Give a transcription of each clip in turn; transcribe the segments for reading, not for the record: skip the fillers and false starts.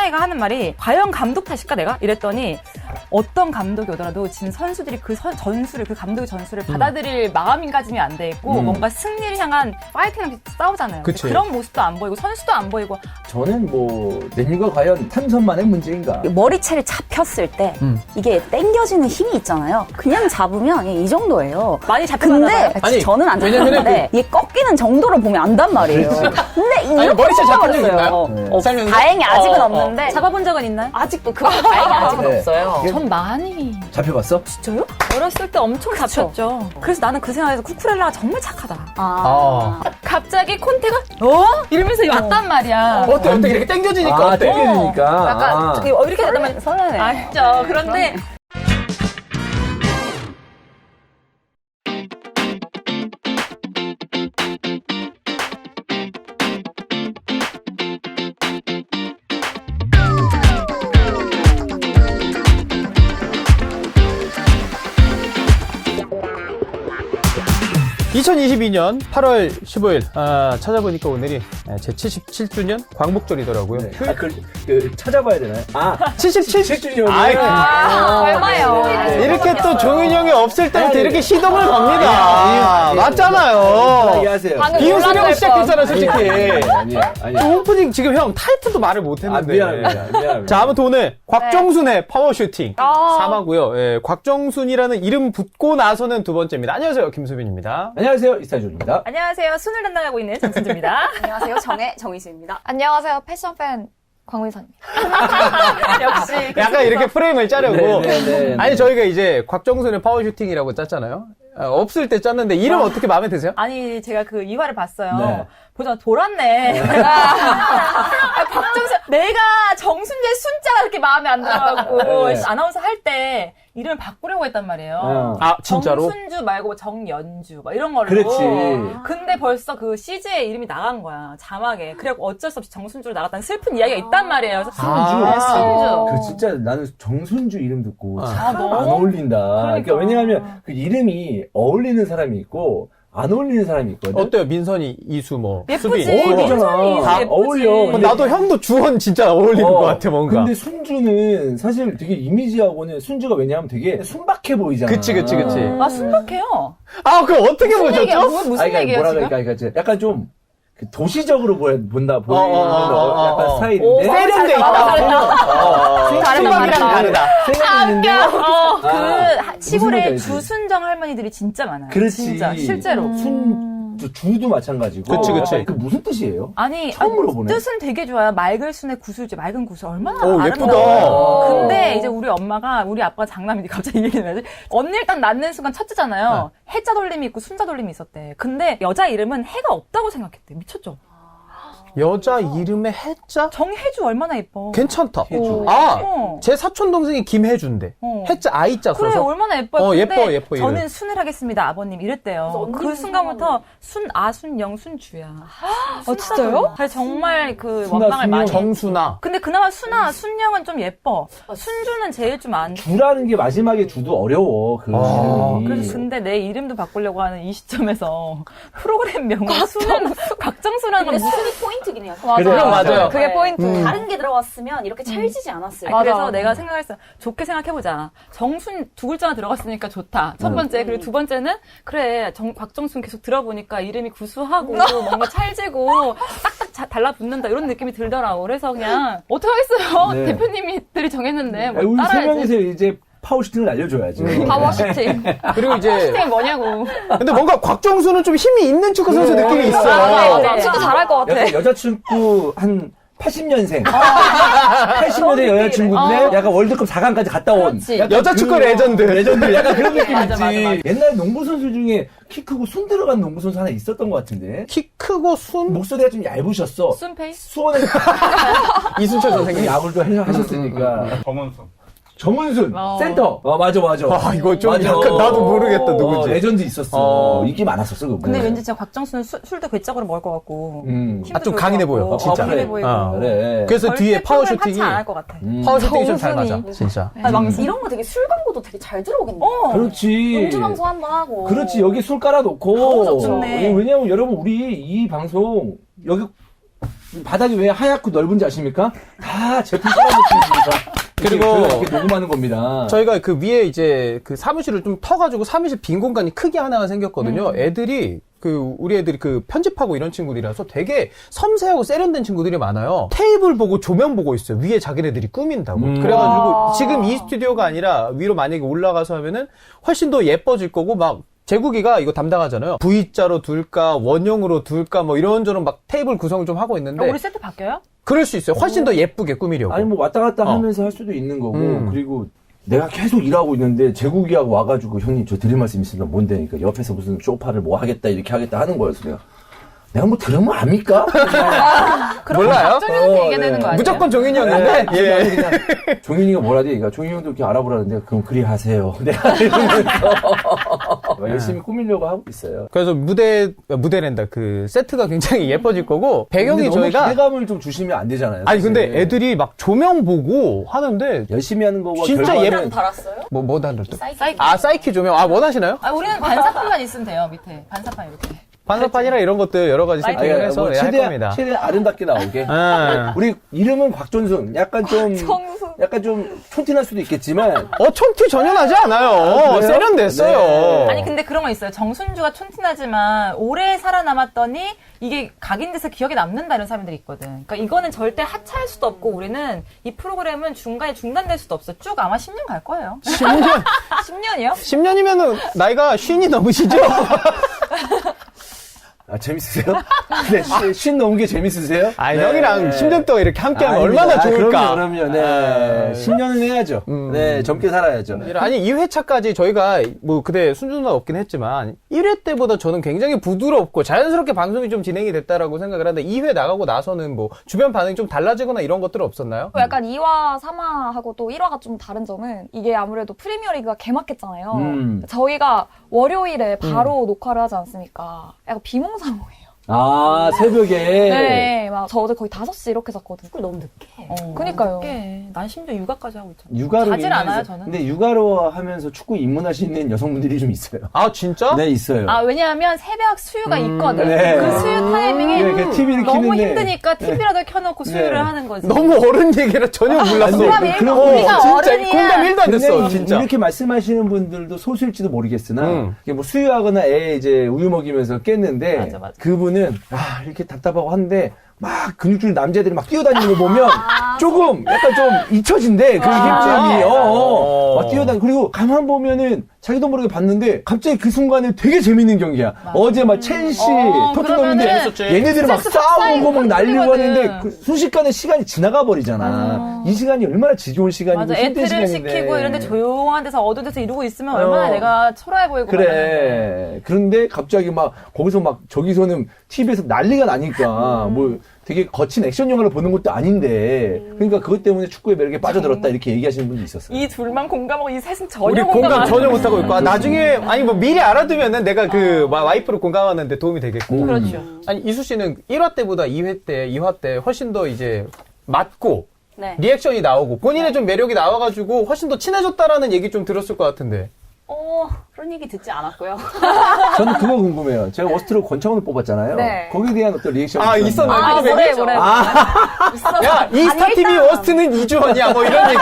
사나이가 하는 말이 과연 감독 탓일까 내가? 이랬더니 어떤 감독이 오더라도 지금 선수들이 그 전술을 그 감독의 전술을 받아들일 마음가짐이 안 돼 있고 뭔가 승리를 향한 파이팅을 싸우잖아요. 그치. 그런 모습도 안 보이고 선수도 안 보이고 저는 뭐 메뉴가 과연 탄선만의 문제인가? 머리채를 잡혔을 때 이게 당겨지는 힘이 있잖아요. 그냥 잡으면 이 정도예요. 많이 잡혀가나 근데 봐요. 아니, 저는 안 왜냐면은 잡혔는데 이게 꺾이는 정도로 보면 안단 말이에요. 근데 이렇게 머리채 잡힌 적 꺾어버렸어요. 있나요? 살면서? 다행히 아직은 없는데 잡아본 적은 있나요? 아직도 그건 다행히 아직은 네. 없어요. 전 많이 잡혀봤어? 진짜요? 어렸을 때 엄청 잡혔죠. 그래서 나는 그 생각에서 쿠쿠렐라가 정말 착하다. 갑자기 콘테가 이러면서 왔단 말이야. 어때 이렇게 땡겨지니까 어때? 땡겨지니까. 약간 이렇게 되면 설레네. 알죠. 그런데 2022년 8월 15일 찾아보니까 오늘이 제 77주년 광복절이더라고요. 네. 찾아봐야 되나요? 77주년. 얼마요? 이렇게 또 종윤이 형이 없을 때부터 아니, 이렇게 시동을 겁니다. 맞잖아요. 얘기하세요. 비웃으려고 시작했잖아, 솔직히. 아니야. 오프닝 지금 형 타이틀도 말을 못했는데. 미안해. 자, 아무튼 오늘 곽정순의 파워슈팅 3화고요. 예, 곽정순이라는 이름 붙고 나서는 두 번째입니다. 안녕하세요, 김수빈입니다. 안녕하세요, 이스타존입니다. 안녕하세요. 순을 담당하고 있는 정순주입니다. 안녕하세요. 정희수입니다. 안녕하세요. 패션팬 광민선입니다. 역시. 약간 이렇게 프레임을 짜려고. 네. 아니, 저희가 이제 곽정순의 파워슈팅이라고 짰잖아요. 없을 때 짰는데 이름 어떻게 마음에 드세요? 아니, 제가 그 2화를 봤어요. 네. 보자, 돌았네. 박정순, 내가 정순재 순자가 그렇게 마음에 안 들어가고, 네. 아나운서 할 때 이름을 바꾸려고 했단 말이에요. 아, 진짜로? 정순주 말고 정연주, 막 이런 걸로. 그렇지. 근데 벌써 그 CG의 이름이 나간 거야, 자막에. 그래갖고 어쩔 수 없이 정순주로 나갔다는 슬픈 이야기가 있단 말이에요. 그래서 순주. 그 진짜 나는 정순주 이름 듣고 참 너무? 안 어울린다. 그러니까 그러니까. 왜냐하면 그 이름이 어울리는 사람이 있고 안 어울리는 사람이 있거든. 어때요? 민선이, 이수, 뭐, 예쁘지? 수빈. 어울리잖아. 다 어울려. 근데 나도 형도 주원 진짜 어울리는 것 같아, 뭔가. 근데 순주는 사실 되게 이미지하고는 순주가 왜냐하면 되게 순박해 보이잖아. 그치. 아, 순박해요. 아, 그럼 어떻게 보셨죠? 무슨 얘기예요, 뭐라 지금? 그러니까 약간 좀 그 도시적으로 보이는 어. 약간 스타일인데. 세련돼 있다. 다르다. 세련돼 있는데. 시골에 무슨 주순정 할머니들이 진짜 많아요. 그렇지. 진짜, 실제로. 주도 마찬가지고. 그치. 그 무슨 뜻이에요? 아니, 처음 물어보네. 뜻은 되게 좋아요. 맑을 순의 구슬지, 맑은 구슬. 얼마나 오, 아름다워. 예쁘다. 근데 이제 우리 아빠가 장남인데 갑자기 이 얘기를 해야지. 언니 일단 낳는 순간 첫째잖아요. 해자 돌림이 있고 순자 돌림이 있었대. 근데 여자 이름은 해가 없다고 생각했대. 미쳤죠? 여자 이름에 해자? 정혜주 얼마나 예뻐. 괜찮다. 해주. 제 사촌 동생이 김혜주인데. 해자 아이자 그래, 써서. 얼마나 예뻐요. 근데 예뻐. 저는 이름. 순을 하겠습니다, 아버님. 이랬대요. 그 순간부터 순아순영 순주야. 진짜요? 그래서 정말 그 순아, 원망을 많이 순영. 정순아. 근데 그나마 순영은 좀 예뻐. 순주는 제일 좀 안. 주라는 게 마지막에 주도 어려워. 그 이름이. 그래서 근데 내 이름도 바꾸려고 하는 이 시점에서 프로그램 명은 순은 곽정수라는 근데 건 순이 포인트긴 해요. 그래, 맞아요. 그게 포인트. 다른 게 들어갔으면 이렇게 찰지지 않았어요. 그래서 내가 생각했어. 좋게 생각해보자. 정순 두 글자나 들어갔으니까 좋다. 첫 번째. 그리고 두 번째는, 그래, 곽정순 계속 들어보니까 이름이 구수하고, 뭔가 찰지고, 딱딱 달라붙는다. 이런 느낌이 들더라고. 그래서 그냥, 어떡하겠어요. 네. 대표님들이 정했는데, 뭐 우리 세 따라야지. 명이서 이제 파워슈팅을 알려줘야지. 파워슈팅. 그리고 이제. 슈팅이 뭐냐고. 근데 뭔가 곽정수는 좀 힘이 있는 축구 선수 그래. 느낌이 있어. 맞아. 축구 잘할 것 같아. 여자친구 한 80년생. 80년생 여자친구인데 약간 월드컵 4강까지 갔다 온. 약간 여자 축구 레전드. 레전드. 약간 그런 느낌 있지. 맞아. 옛날 농구 선수 중에 키 크고 순 들어간 농구 선수 하나 있었던 것 같은데. 키 크고 순? 목소리가 좀 얇으셨어. 순페이스? 수원에 이순철 선생님. 야구도 하셨으니까. 정은순 어. 센터. 맞아. 아, 이거 좀 맞아. 약간 나도 모르겠다, 누구지. 레전드 있었어. 인기 많았었어, 그거. 근데 왠지 진짜 곽정수는 술도 괴짝으로 먹을 것 같고. 음. 아, 좀 강인해 보여, 진짜. 강인해 보이고. 그래. 그래서 뒤에 파워슈팅이. 안할 것 같아. 파워슈팅이 좀 잘 정순이. 맞아, 진짜. 이런 거 되게 술 광고도 되게 잘 들어오겠네. 그렇지. 음주방송 한번 하고. 그렇지. 여기 술 깔아놓고. 좋네. 왜냐면 여러분, 우리 이 방송, 여기 바닥이 왜 하얗고 넓은지 아십니까? 다 제품 깔아놓습니다. 그리고 이렇게 녹음하는 겁니다. 저희가 그 위에 이제 그 사무실을 좀 터가지고 사무실 빈 공간이 크게 하나가 생겼거든요. 애들이 우리 애들이 편집하고 이런 친구들이라서 되게 섬세하고 세련된 친구들이 많아요. 테이블 보고 조명 보고 있어요. 위에 자기네들이 꾸민다고. 그래가지고 지금 이 스튜디오가 아니라 위로 만약에 올라가서 하면은 훨씬 더 예뻐질 거고 막 재국이가 이거 담당하잖아요. V자로 둘까, 원형으로 둘까, 뭐 이런저런 막 테이블 구성을 좀 하고 있는데. 우리 세트 바뀌어요? 그럴 수 있어요. 훨씬 더 예쁘게 꾸미려고. 아니 뭐 왔다 갔다 하면서 할 수도 있는 거고 그리고 내가 계속 일하고 있는데 재국이하고 와가지고 형님 저 드릴 말씀 있습니다. 뭔데? 그러니까 옆에서 무슨 쇼파를 뭐 하겠다 이렇게 하겠다 하는 거였어요. 내가 뭐 들으면 압니까? 몰라요? 박정현한테 얘기해야 되는 거 아니에요? 무조건 종현이 형인데. 네, 예. 아니, 그냥 종인이가 뭐라지? 그러니까 종인이 형도 이렇게 알아보라는데 그럼 그리 하세요. 내가 이러면서 열심히 꾸미려고 하고 있어요. 그래서 무대랜다. 그 세트가 굉장히 예뻐질 거고 배경이 근데 너무 저희가 기대감을 좀 주시면 안 되잖아요. 아니 사실. 근데 애들이 막 조명 보고 하는데 열심히 하는 거고 진짜 결과는 달았어요? 뭐 달랐죠? 사이키. 아 사이키 조명 원하시나요? 우리는 반사판만 있으면 돼요, 밑에. 반사판 이렇게. 반사판이랑 이런 것들 여러 가지 아니, 세팅을 해서 뭐 할 겁니다. 최대한 아름답게 나오게. 예. 우리 이름은 곽존순. 약간 좀 촌티날 수도 있겠지만 촌티 전혀 나지 않아요. 그래요? 세련됐어요. 네. 아니 근데 그런 거 있어요. 정순주가 촌티나지만 오래 살아남았더니 이게 각인돼서 기억에 남는다 이런 사람들이 있거든. 그러니까 이거는 절대 하차할 수도 없고 우리는 이 프로그램은 중간에 중단될 수도 없어. 쭉 아마 10년 갈 거예요. 10년? 10년이요? 10년이면은 나이가 50이 넘으시죠? 아, 재밌으세요? 네, 쉰 넘은 게 재밌으세요? 아, 네. 형이랑 10년 동안 이렇게 함께하면 아닙니다. 얼마나 좋을까? 그럼요. 네. 10년은 해야죠. 네, 젊게 살아야죠. 아니 2회차까지 저희가 뭐 그때 순조가 없긴 했지만 1회 때보다 저는 굉장히 부드럽고 자연스럽게 방송이 좀 진행이 됐다라고 생각을 하는데 2회 나가고 나서는 뭐 주변 반응이 좀 달라지거나 이런 것들은 없었나요? 약간 2화, 3화하고 또 1화가 좀 다른 점은 이게 아무래도 프리미어리그가 개막했잖아요. 저희가 월요일에 바로 녹화를 하지 않습니까? 약간 비몽사몽해요. 아, 새벽에. 네, 막 저 어제 거의 5시 이렇게 잤거든요. 너무 늦게. 그니까요. 난 심지어 육아까지 하고 있잖아. 육아로 자질 인해서- 않아요, 저는. 근데 육아로 하면서 축구 입문하시는 여성분들이 좀 있어요. 아 진짜? 네, 있어요. 왜냐하면 새벽 수유가 있거든. 네. 그 수유 타이밍에 네, 그 TV를 너무 켜는데 힘드니까 TV라도 켜놓고 수유를 네. 하는 거지. 너무 어른 얘기라 전혀 몰랐어. 공감 일도 그런 우리가 진짜 어른이야. 공감 1도 안 됐어. 근데 진짜. 이렇게 말씀하시는 분들도 소수일지도 모르겠으나 이게 뭐 수유하거나 애 이제 우유 먹이면서 깼는데 맞아. 그분은 이렇게 답답하고 한데 막 근육질 남자들이 막 뛰어다니는 거 보면 조금 약간 좀 잊혀진대 그 힘듦이 막 뛰어다니고 그리고 가만 보면은 자기도 모르게 봤는데 갑자기 그 순간에 되게 재밌는 경기야. 어제 막 첼시 토트넘인데 그러면은 얘네들이 막 스트레스 확 싸우고 막 쌓이고 난리고 힘들거든. 하는데 그 순식간에 시간이 지나가 버리잖아. 이 시간이 얼마나 지겨운 시간이고 맞아. 힘든 애트를 시간인데. 시키고 이런데 조용한 데서 어두운 데서 이러고 있으면 얼마나 내가 초라해 보이고 말하는데. 그래. 그런데 갑자기 막 거기서 막 저기서는 TV에서 난리가 나니까 뭐 되게 거친 액션 영화를 보는 것도 아닌데 그러니까 그것 때문에 축구에 매력에 빠져들었다 이렇게 얘기하시는 분도 있었어요. 이 둘만 공감하고 이 셋은 전혀 우리 공감 공감 안 전혀 하고. 못하고 있고 나중에 아니 뭐 미리 알아두면은 내가 그 와이프로 공감하는데 도움이 되겠고 그렇죠. 아니 이수 씨는 1화 때보다 2화 때 훨씬 더 이제 맞고 네. 리액션이 나오고 본인의 좀 매력이 나와가지고 훨씬 더 친해졌다라는 얘기 좀 들었을 것 같은데 그런 얘기 듣지 않았고요. 저는 그거 궁금해요. 제가 워스트로 권창훈을 뽑았잖아요. 네. 거기에 대한 어떤 리액션이 있었나요? 뭐래. 야 이스타TV 워스트는 이주원이야 뭐 이런 얘기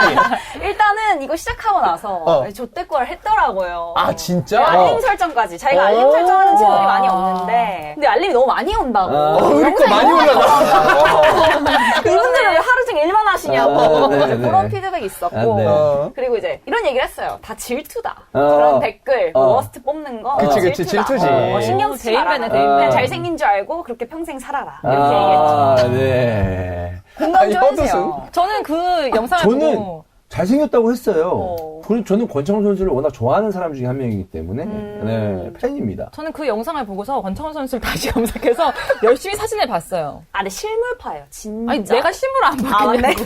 일단은 이거 시작하고 나서 조태꾸를 했더라고요. 아 진짜? 알림 설정까지. 자기가 알림 설정하는 친구들이 많이 없는데 근데 알림이 너무 많이 온다고. 우리 거 많이 올라가 이분들은 왜 하루 종일 일만 하시냐고. 네네네. 그런 피드백이 있었고 네. 그리고 이제 이런 얘기를 했어요. 다 질투다. 어. 그런 댓글 워스트 뽑는 거 그치, 질투다. 질투지. 신경 쓰지 대인배네, 말아라. 대인배. 그냥 잘생긴 줄 알고 그렇게 평생 살아라. 이렇게 얘기했죠. 네. 공감 좀 헛웃음. 해주세요. 저는 그 영상을 저는 보고 잘생겼다고 했어요. 그리고 저는 권창훈 선수를 워낙 좋아하는 사람 중에 한 명이기 때문에 네, 팬입니다. 저는 그 영상을 보고서 권창훈 선수를 다시 검색해서 열심히 사진을 봤어요. 근데 실물파예요. 진짜. 아니 내가 실물 안 봤겠냐고.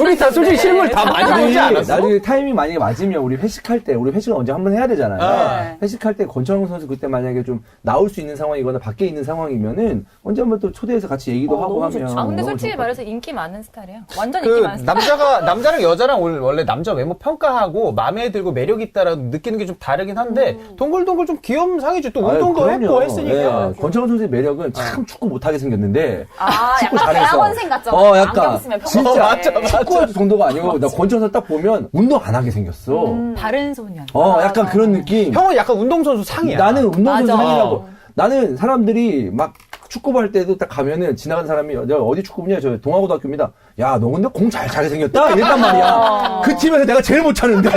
우리 다 솔직히 실물 다 많이 나중에, 보지 않았어? 나중에 타이밍 만약에 맞으면 우리 회식할 때 우리 회식을 언제 한번 해야 되잖아요. 회식할 때 권창훈 선수 그때 만약에 좀 나올 수 있는 상황이거나 밖에 있는 상황이면은 언제 한번 또 초대해서 같이 얘기도 하고 너무 하면 좋죠. 근데 너무 솔직히 좋을 것 말해서 인기 많은 스타일이에요. 완전 인기 그 많은 스타일. 남자랑 여자랑 원래 남자 외모 평가하고 마음에 들고 매력 있다라고 느끼는 게 좀 다르긴 한데 동글동글 좀 귀여운 상이지. 또 운동도 했고 했으니까. 권창훈 선수의 매력은 참 축구 못하게 생겼는데 축구 약간 잘해서. 대학원생 같죠? 약간 안경 쓰면 진짜 맞아, 맞아. 축구 정도가 아니고 나 권창훈 선수 딱 보면 운동 안 하게 생겼어. 다른 소년. 약간 그런 느낌. 형은 약간 운동선수 상이야. 나는 운동선수 맞아. 상이라고. 나는 사람들이 막 축구부 할 때도 딱 가면은 지나가는 사람이 내가 어디 축구부냐? 저 동아고등학교입니다. 야, 너 근데 공 잘하게 생겼다? 이랬단 말이야. 그 팀에서 내가 제일 못 차는데.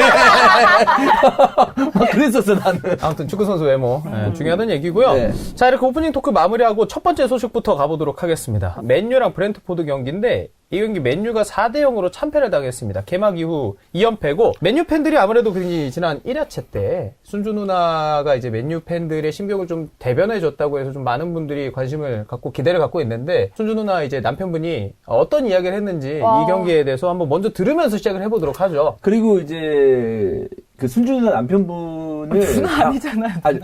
막 그랬었어, 나는. 아무튼 축구선수 외모 중요하다는 얘기고요. 네. 자, 이렇게 오프닝 토크 마무리하고 첫 번째 소식부터 가보도록 하겠습니다. 맨유랑 브렌트포드 경기인데 이 경기 맨유가 4대0으로 참패를 당했습니다. 개막 이후 2연패고 맨유 팬들이 아무래도 굉장히 지난 1야채 때 순주 누나가 이제 맨유 팬들의 심경을 좀 대변해줬다고 해서 좀 많은 분들이 관심을 갖고 기대를 갖고 있는데 순주 누나 이제 남편분이 어떤 이야기를 했는지 이 경기에 대해서 한번 먼저 들으면서 시작을 해보도록 하죠. 그리고 이제 그 순주 누나 남편분을 누나 아니잖아요. 아니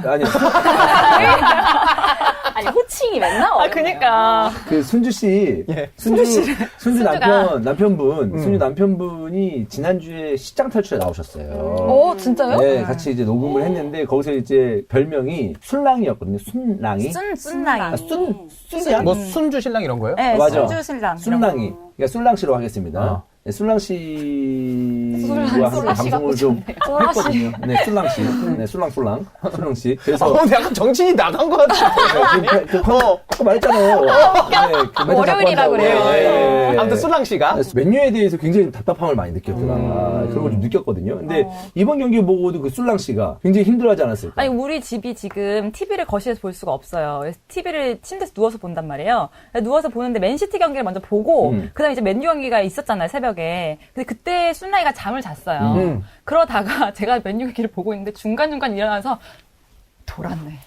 아니, 호칭이 맨날 어렵네요. 그니까. 그 순주 씨, 예. 순주 남편분, 순주 남편분이 지난주에 시장 탈출에 나오셨어요. 진짜요? 네, 같이 이제 녹음을 했는데 거기서 이제 별명이 순랑이었거든요. 순랑이. 순랑이. 순이야? 뭐 순주 신랑 이런 거예요? 네, 맞아. 순주 신랑. 순랑이. 그러니까 순랑씨로 하겠습니다. 네, 순랑씨와 함께 방송을 좀 했거든요. 네, 순랑씨. 네, 순랑씨. 그래서 약간 정신이 나간 것 같아. 아까 말했잖아요. 네, 월요일이라 그래요. 아무튼 순랑 씨가 맨유에 대해서 굉장히 답답함을 많이 느꼈더라. 그런 걸 좀 느꼈거든요. 근데 이번 경기 보고도 그 순랑 씨가 굉장히 힘들어하지 않았을까? 아니 우리 집이 지금 TV를 거실에서 볼 수가 없어요. 그래서 TV를 침대에서 누워서 본단 말이에요. 누워서 보는데 맨시티 경기를 먼저 보고 그다음에 이제 맨유 경기가 있었잖아요, 새벽에. 근데 그때 순라이가 잠을 잤어요. 그러다가 제가 맨유 경기를 보고 있는데 중간중간 일어나서 돌았네.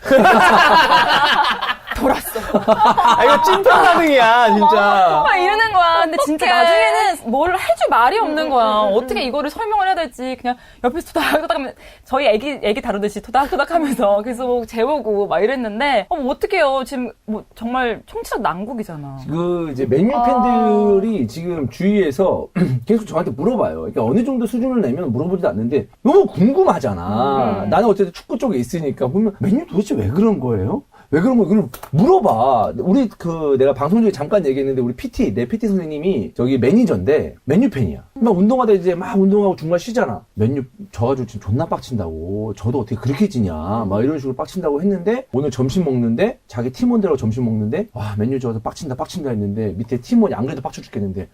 돌았어. 이거 찐텐 반응이야, 진짜. 막 이러는 거야. 근데 진짜 나중에는 뭘 해줄 말이 없는 거야. 어떻게 이거를 설명을 해야 될지 그냥 옆에서 토닥토닥 하면 저희 애기 다루듯이 토닥토닥 하면서 계속 재우고 막 이랬는데 뭐 어떡해요. 지금 뭐 정말 총체적 난국이잖아. 그 이제 맨유 팬들이 지금 주위에서 계속 저한테 물어봐요. 그러니까 어느 정도 수준을 내면 물어보지도 않는데 너무 궁금하잖아. 나는 어쨌든 축구 쪽에 있으니까 보면 맨유 도대체 왜 그런 거예요? 왜 그런 거예요? 그럼 물어봐. 우리 내가 방송 중에 잠깐 얘기했는데 우리 내 PT 선생님이 저기 매니저인데 맨유 팬이야. 막 운동하다 이제 막 운동하고 중간 쉬잖아. 맨유 져가지고 지금 존나 빡친다고. 저도 어떻게 그렇게 지냐. 막 이런 식으로 빡친다고 했는데 오늘 점심 먹는데 자기 팀원들하고 점심 먹는데 와 맨유 져서 빡친다 했는데 밑에 팀원이 안 그래도 빡쳐 죽겠는데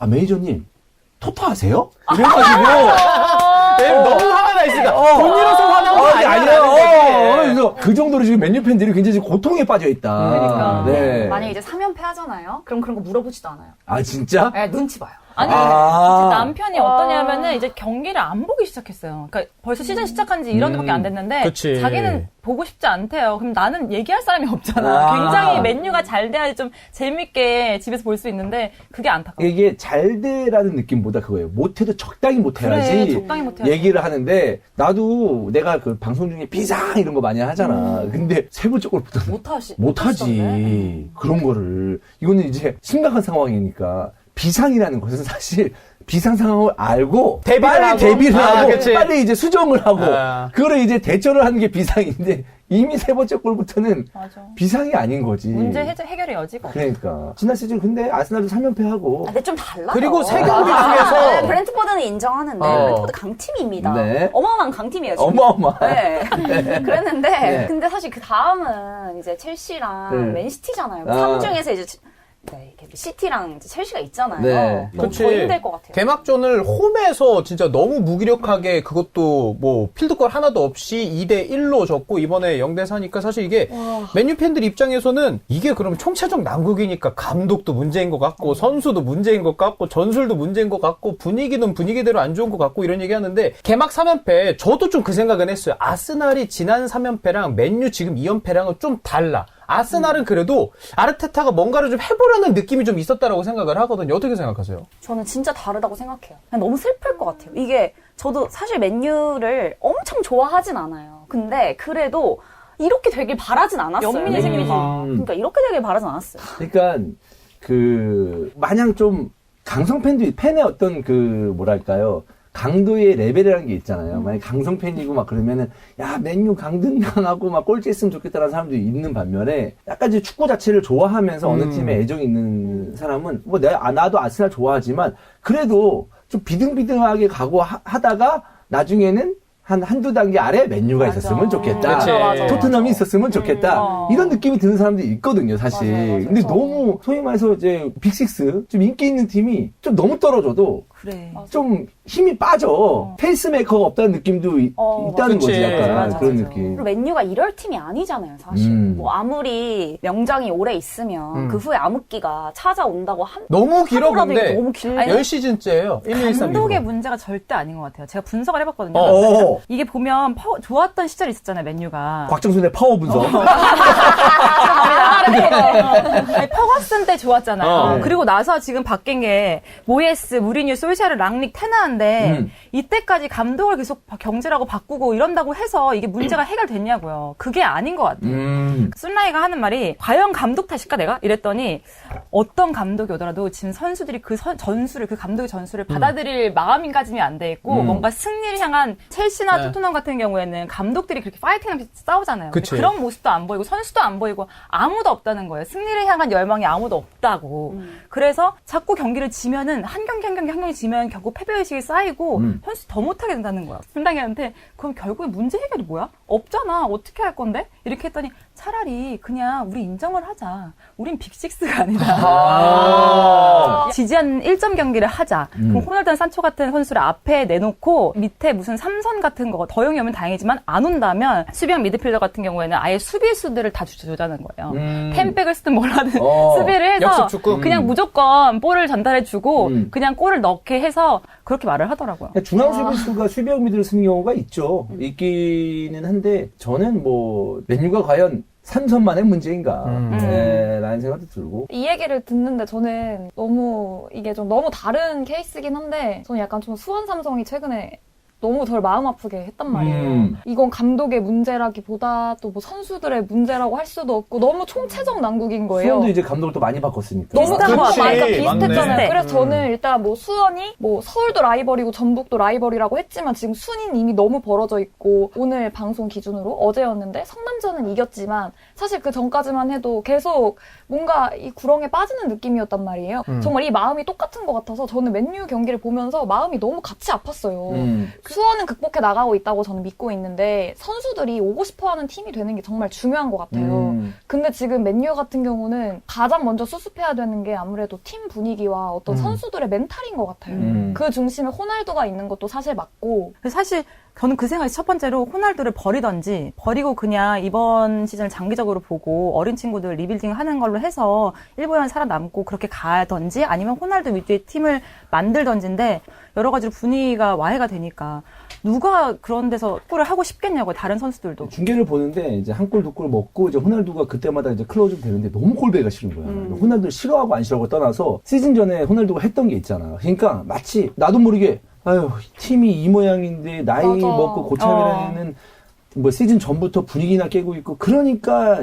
매니저님 토토 하세요? 이래가지고 너무 화가 나 있으니까 본인으로서 화나는 거 아니에요. 그래서 그 정도로 지금 맨유 팬들이 굉장히 고통에 빠져 있다. 그러니까. 네. 만약에 이제 3연패 하잖아요? 그럼 그런 거 물어보지도 않아요. 아 진짜? 네, 눈치 봐요. 아니, 이제 남편이 어떠냐면은 이제 경기를 안 보기 시작했어요. 그러니까 벌써 시즌 시작한 지 1년밖에 안 됐는데 그치. 자기는 보고 싶지 않대요. 그럼 나는 얘기할 사람이 없잖아. 굉장히 맨유가 잘 돼야 좀 재밌게 집에서 볼 수 있는데 그게 안타까워. 이게 잘 돼라는 느낌보다 그거예요. 못해도 적당히 못해야지. 그래, 적당히 못해야지. 얘기를 하는데 나도 내가 그 방송 중에 비상 이런 거 많이 하잖아. 근데 세 번째 골부터 못하지. 그런 거를. 이거는 이제 심각한 상황이니까 비상이라는 것은 사실 비상 상황을 알고 빨리 대비를 하고 그치. 빨리 이제 수정을 하고 그거를 이제 대처를 하는 게 비상인데 이미 세 번째 골부터는 맞아. 비상이 아닌 거지. 문제 해결의 여지가 없어. 그러니까 지난 시즌 근데 아스날도 3연패하고 근데 좀 달라요. 그리고 세 경기 중에서 네, 브렌트포드는 인정하는데 브렌트포드 강팀입니다. 네. 어마어마한 강팀이에요. 지금. 어마어마. 네. 그랬는데 네. 근데 사실 그 다음은 이제 첼시랑 맨시티잖아요. 아. 3중에서 이제 이렇게 시티랑 이제 첼시가 있잖아요. 네. 너무 더 힘들 것 같아요. 개막전을 홈에서 진짜 너무 무기력하게 그것도 뭐 필드골 하나도 없이 2대1로 졌고 이번에 0대4니까 사실 이게 맨유 팬들 입장에서는 이게 그럼 총체적 난국이니까 감독도 문제인 것 같고 선수도 문제인 것 같고 전술도 문제인 것 같고 분위기는 분위기대로 안 좋은 것 같고 이런 얘기 하는데 개막 3연패 저도 좀 그 생각은 했어요. 아스날이 지난 3연패랑 맨유 지금 2연패랑은 좀 달라. 아스날은 그래도 아르테타가 뭔가를 좀 해보려는 느낌이 좀 있었다라고 생각을 하거든요. 어떻게 생각하세요? 저는 진짜 다르다고 생각해요. 그냥 너무 슬플 것 같아요. 이게 저도 사실 맨유를 엄청 좋아하진 않아요. 근데 그래도 이렇게 되길 바라진 않았어요. 연민의 생기지. 그러니까 이렇게 되길 바라진 않았어요. 그러니까 마냥 좀 강성 팬의 어떤 뭐랄까요? 강도의 레벨이라는 게 있잖아요. 만약 강성 팬이고 막 그러면은 야 맨유 강등당하고 막 꼴찌했으면 좋겠다라는 사람들이 있는 반면에 약간 이제 축구 자체를 좋아하면서 어느 팀에 애정이 있는 사람은 뭐 나도 아스날 좋아하지만 그래도 좀 비등비등하게 가고 하다가 나중에는 한두 단계 아래 맨유가 맞아. 있었으면 좋겠다. 그치. 맞아. 토트넘이 있었으면 좋겠다. 이런 느낌이 드는 사람들이 있거든요, 사실. 맞아. 근데 너무 소위 말해서 이제 빅식스 좀 인기 있는 팀이 좀 너무 떨어져도 그래. 좀 힘이 빠져. 페이스메이커가 없다는 느낌도 있다는 그치. 거지, 약간. 맞아, 그런 맞아. 느낌. 그리고 맨유가 이럴 팀이 아니잖아요, 사실. 뭐 아무리 명장이 오래 있으면 그 후에 암흑기가 찾아온다고 너무 길어, 하더라도 근데. 너무 길고. 10시즌째예요. 1213 감독의 이후로. 문제가 절대 아닌 것 같아요. 제가 분석을 해봤거든요. 이게 보면 좋았던 시절이 있었잖아요, 맨유가. 곽정순의 파워 분석. 아니, 퍼거슨 때 좋았잖아요. 네. 그리고 나서 지금 바뀐 게 모예스, 무리뉴, 솔샤르, 랑닉, 테나인데 이때까지 감독을 계속 경질하고 바꾸고 이런다고 해서 이게 문제가 해결됐냐고요. 그게 아닌 것 같아요. 순라이가 하는 말이 과연 감독 탓일까 내가? 이랬더니 어떤 감독이 오더라도 지금 선수들이 그 전술을 그 감독의 전술을 받아들일 마음가짐이 안 돼 있고 뭔가 승리를 향한 첼시나 토트넘 같은 경우에는 감독들이 그렇게 파이팅하면서 싸우잖아요. 근데 그치. 그런 모습도 안 보이고 선수도 안 보이고 아무도 없다는 거예요. 승리를 향한 열망이 아무도 없다고. 그래서 자꾸 경기를 지면은 한 경기 지면 결국 패배의식이 쌓이고 선수 더 못하게 된다는 거야. 팀장님한테 그럼 결국에 문제 해결이 뭐야? 없잖아. 어떻게 할 건데? 이렇게 했더니 차라리 그냥 우리 인정을 하자. 우린 빅식스가 아니다. 지지 않는 1점 경기를 하자. 그럼 호날두나 산초 같은 선수를 앞에 내놓고 밑에 무슨 3선 같은 거 더용이 오면 다행이지만 안 온다면 수비형 미드필더 같은 경우에는 아예 수비수들을 다 주자는 거예요. 템백을 쓰든 뭘 하든 수비를 해서 역습 축구? 그냥 무조건 볼을 전달해주고 그냥 골을 넣게 해서 그렇게 말을 하더라고요. 중앙 수비수가 수비형 미드를 쓰는 경우가 있죠. 있기는 한데 저는 뭐 맨유가 과연 3선만의 문제인가 라는 생각도 들고. 이 얘기를 듣는데 저는 너무 이게 좀 너무 다른 케이스긴 한데 저는 약간 좀 수원 삼성이 최근에 너무 덜 마음 아프게 했단 말이에요. 이건 감독의 문제라기보다 또 뭐 선수들의 문제라고 할 수도 없고 너무 총체적 난국인 거예요. 수원도 이제 감독을 또 많이 바꿨으니까. 너무 비슷한 것 같아요. 그러니까 맞네. 비슷했잖아요. 그래서 저는 일단 뭐 수원이 뭐 서울도 라이벌이고 전북도 라이벌이라고 했지만 지금 순위는 이미 너무 벌어져 있고 오늘 방송 기준으로 어제였는데 성남전은 이겼지만 사실 그 전까지만 해도 계속 뭔가 이 구렁에 빠지는 느낌이었단 말이에요. 정말 이 마음이 똑같은 것 같아서 저는 맨유 경기를 보면서 마음이 너무 같이 아팠어요. 수원은 극복해 나가고 있다고 저는 믿고 있는데 선수들이 오고 싶어하는 팀이 되는 게 정말 중요한 것 같아요. 근데 지금 맨유 같은 경우는 가장 먼저 수습해야 되는 게 아무래도 팀 분위기와 어떤 선수들의 멘탈인 것 같아요. 그 중심에 호날두가 있는 것도 사실 맞고 사실 저는 그 생각이 첫 번째로 호날두를 버리던지 버리고 그냥 이번 시즌을 장기적으로 보고 어린 친구들 리빌딩 하는 걸로 해서 일본에 살아남고 그렇게 가던지 아니면 호날두 위주의 팀을 만들던지인데 여러 가지로 분위기가 와해가 되니까 누가 그런 데서 축구를 하고 싶겠냐고요. 다른 선수들도. 중계를 보는데 이제 한 골 두 골 먹고 이제 호날두가 그때마다 이제 클로즈업 되는데 너무 꼴배기가 싫은 거야. 호날두를 싫어하고 안 싫어하고 떠나서 시즌 전에 호날두가 했던 게 있잖아. 그러니까 마치 나도 모르게 아유 팀이 이 모양인데 나이 맞아. 먹고 고참이라는 뭐 시즌 전부터 분위기나 깨고 있고 그러니까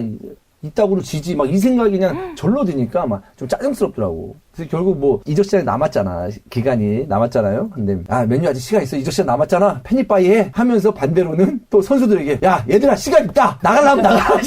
이따구로 지지 막 이 생각이 그냥 절로 드니까 막 좀 짜증스럽더라고. 그래서 결국 뭐 이적 시장이 남았잖아. 기간이 남았잖아요. 근데 맨유 아직 시간 있어. 이적 시장 남았잖아. 페니파이 해 하면서 반대로는 또 선수들에게 야 얘들아 시간 있다. 나가려면 나가.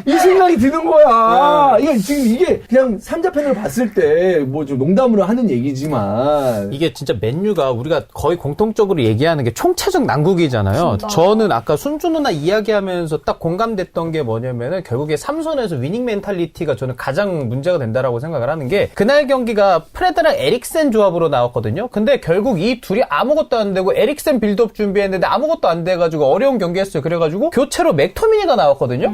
이 생각이 드는 거야. 이게 지금 이게 그냥 삼자팬으로 봤을 때 뭐 좀 농담으로 하는 얘기지만 이게 진짜 맨유가 우리가 거의 공통적으로 얘기하는 게 총체적 난국이잖아요. 진짜. 저는 아까 순주 누나 이야기하면서 딱 공감됐던 게 뭐냐면은 결국에 삼선에서 위닝 멘탈리티가 저는 가장 문제가 된다라고 생각을 하는 게 그날 경기가 프레드랑 에릭센 조합으로 나왔거든요. 근데 결국 이 둘이 아무것도 안 되고 에릭센 빌드업 준비했는데 아무것도 안 돼가지고 어려운 경기했어요. 그래가지고 교체로 맥토미니가 나왔거든요.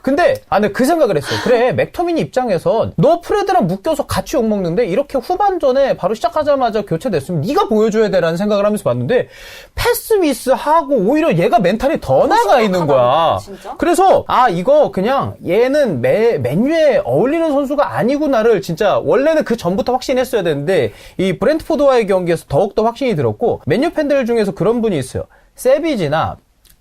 근데 근데 그 생각을 했어요. 그래 맥토미니 입장에선 너 프레드랑 묶여서 같이 욕먹는데 이렇게 후반전에 바로 시작하자마자 교체됐으면 네가 보여줘야 돼라는 생각을 하면서 봤는데 패스 미스하고 오히려 얘가 멘탈이 더 나가 있는 거야. 진짜? 그래서 이거 그냥 얘는 맨유에 어울리는 선수가 아니구나를 진짜 원래는 그 전부터 확신했어야 되는데 이 브렌트포드와의 경기에서 더욱더 확신이 들었고 맨유 팬들 중에서 그런 분이 있어요. 세비지나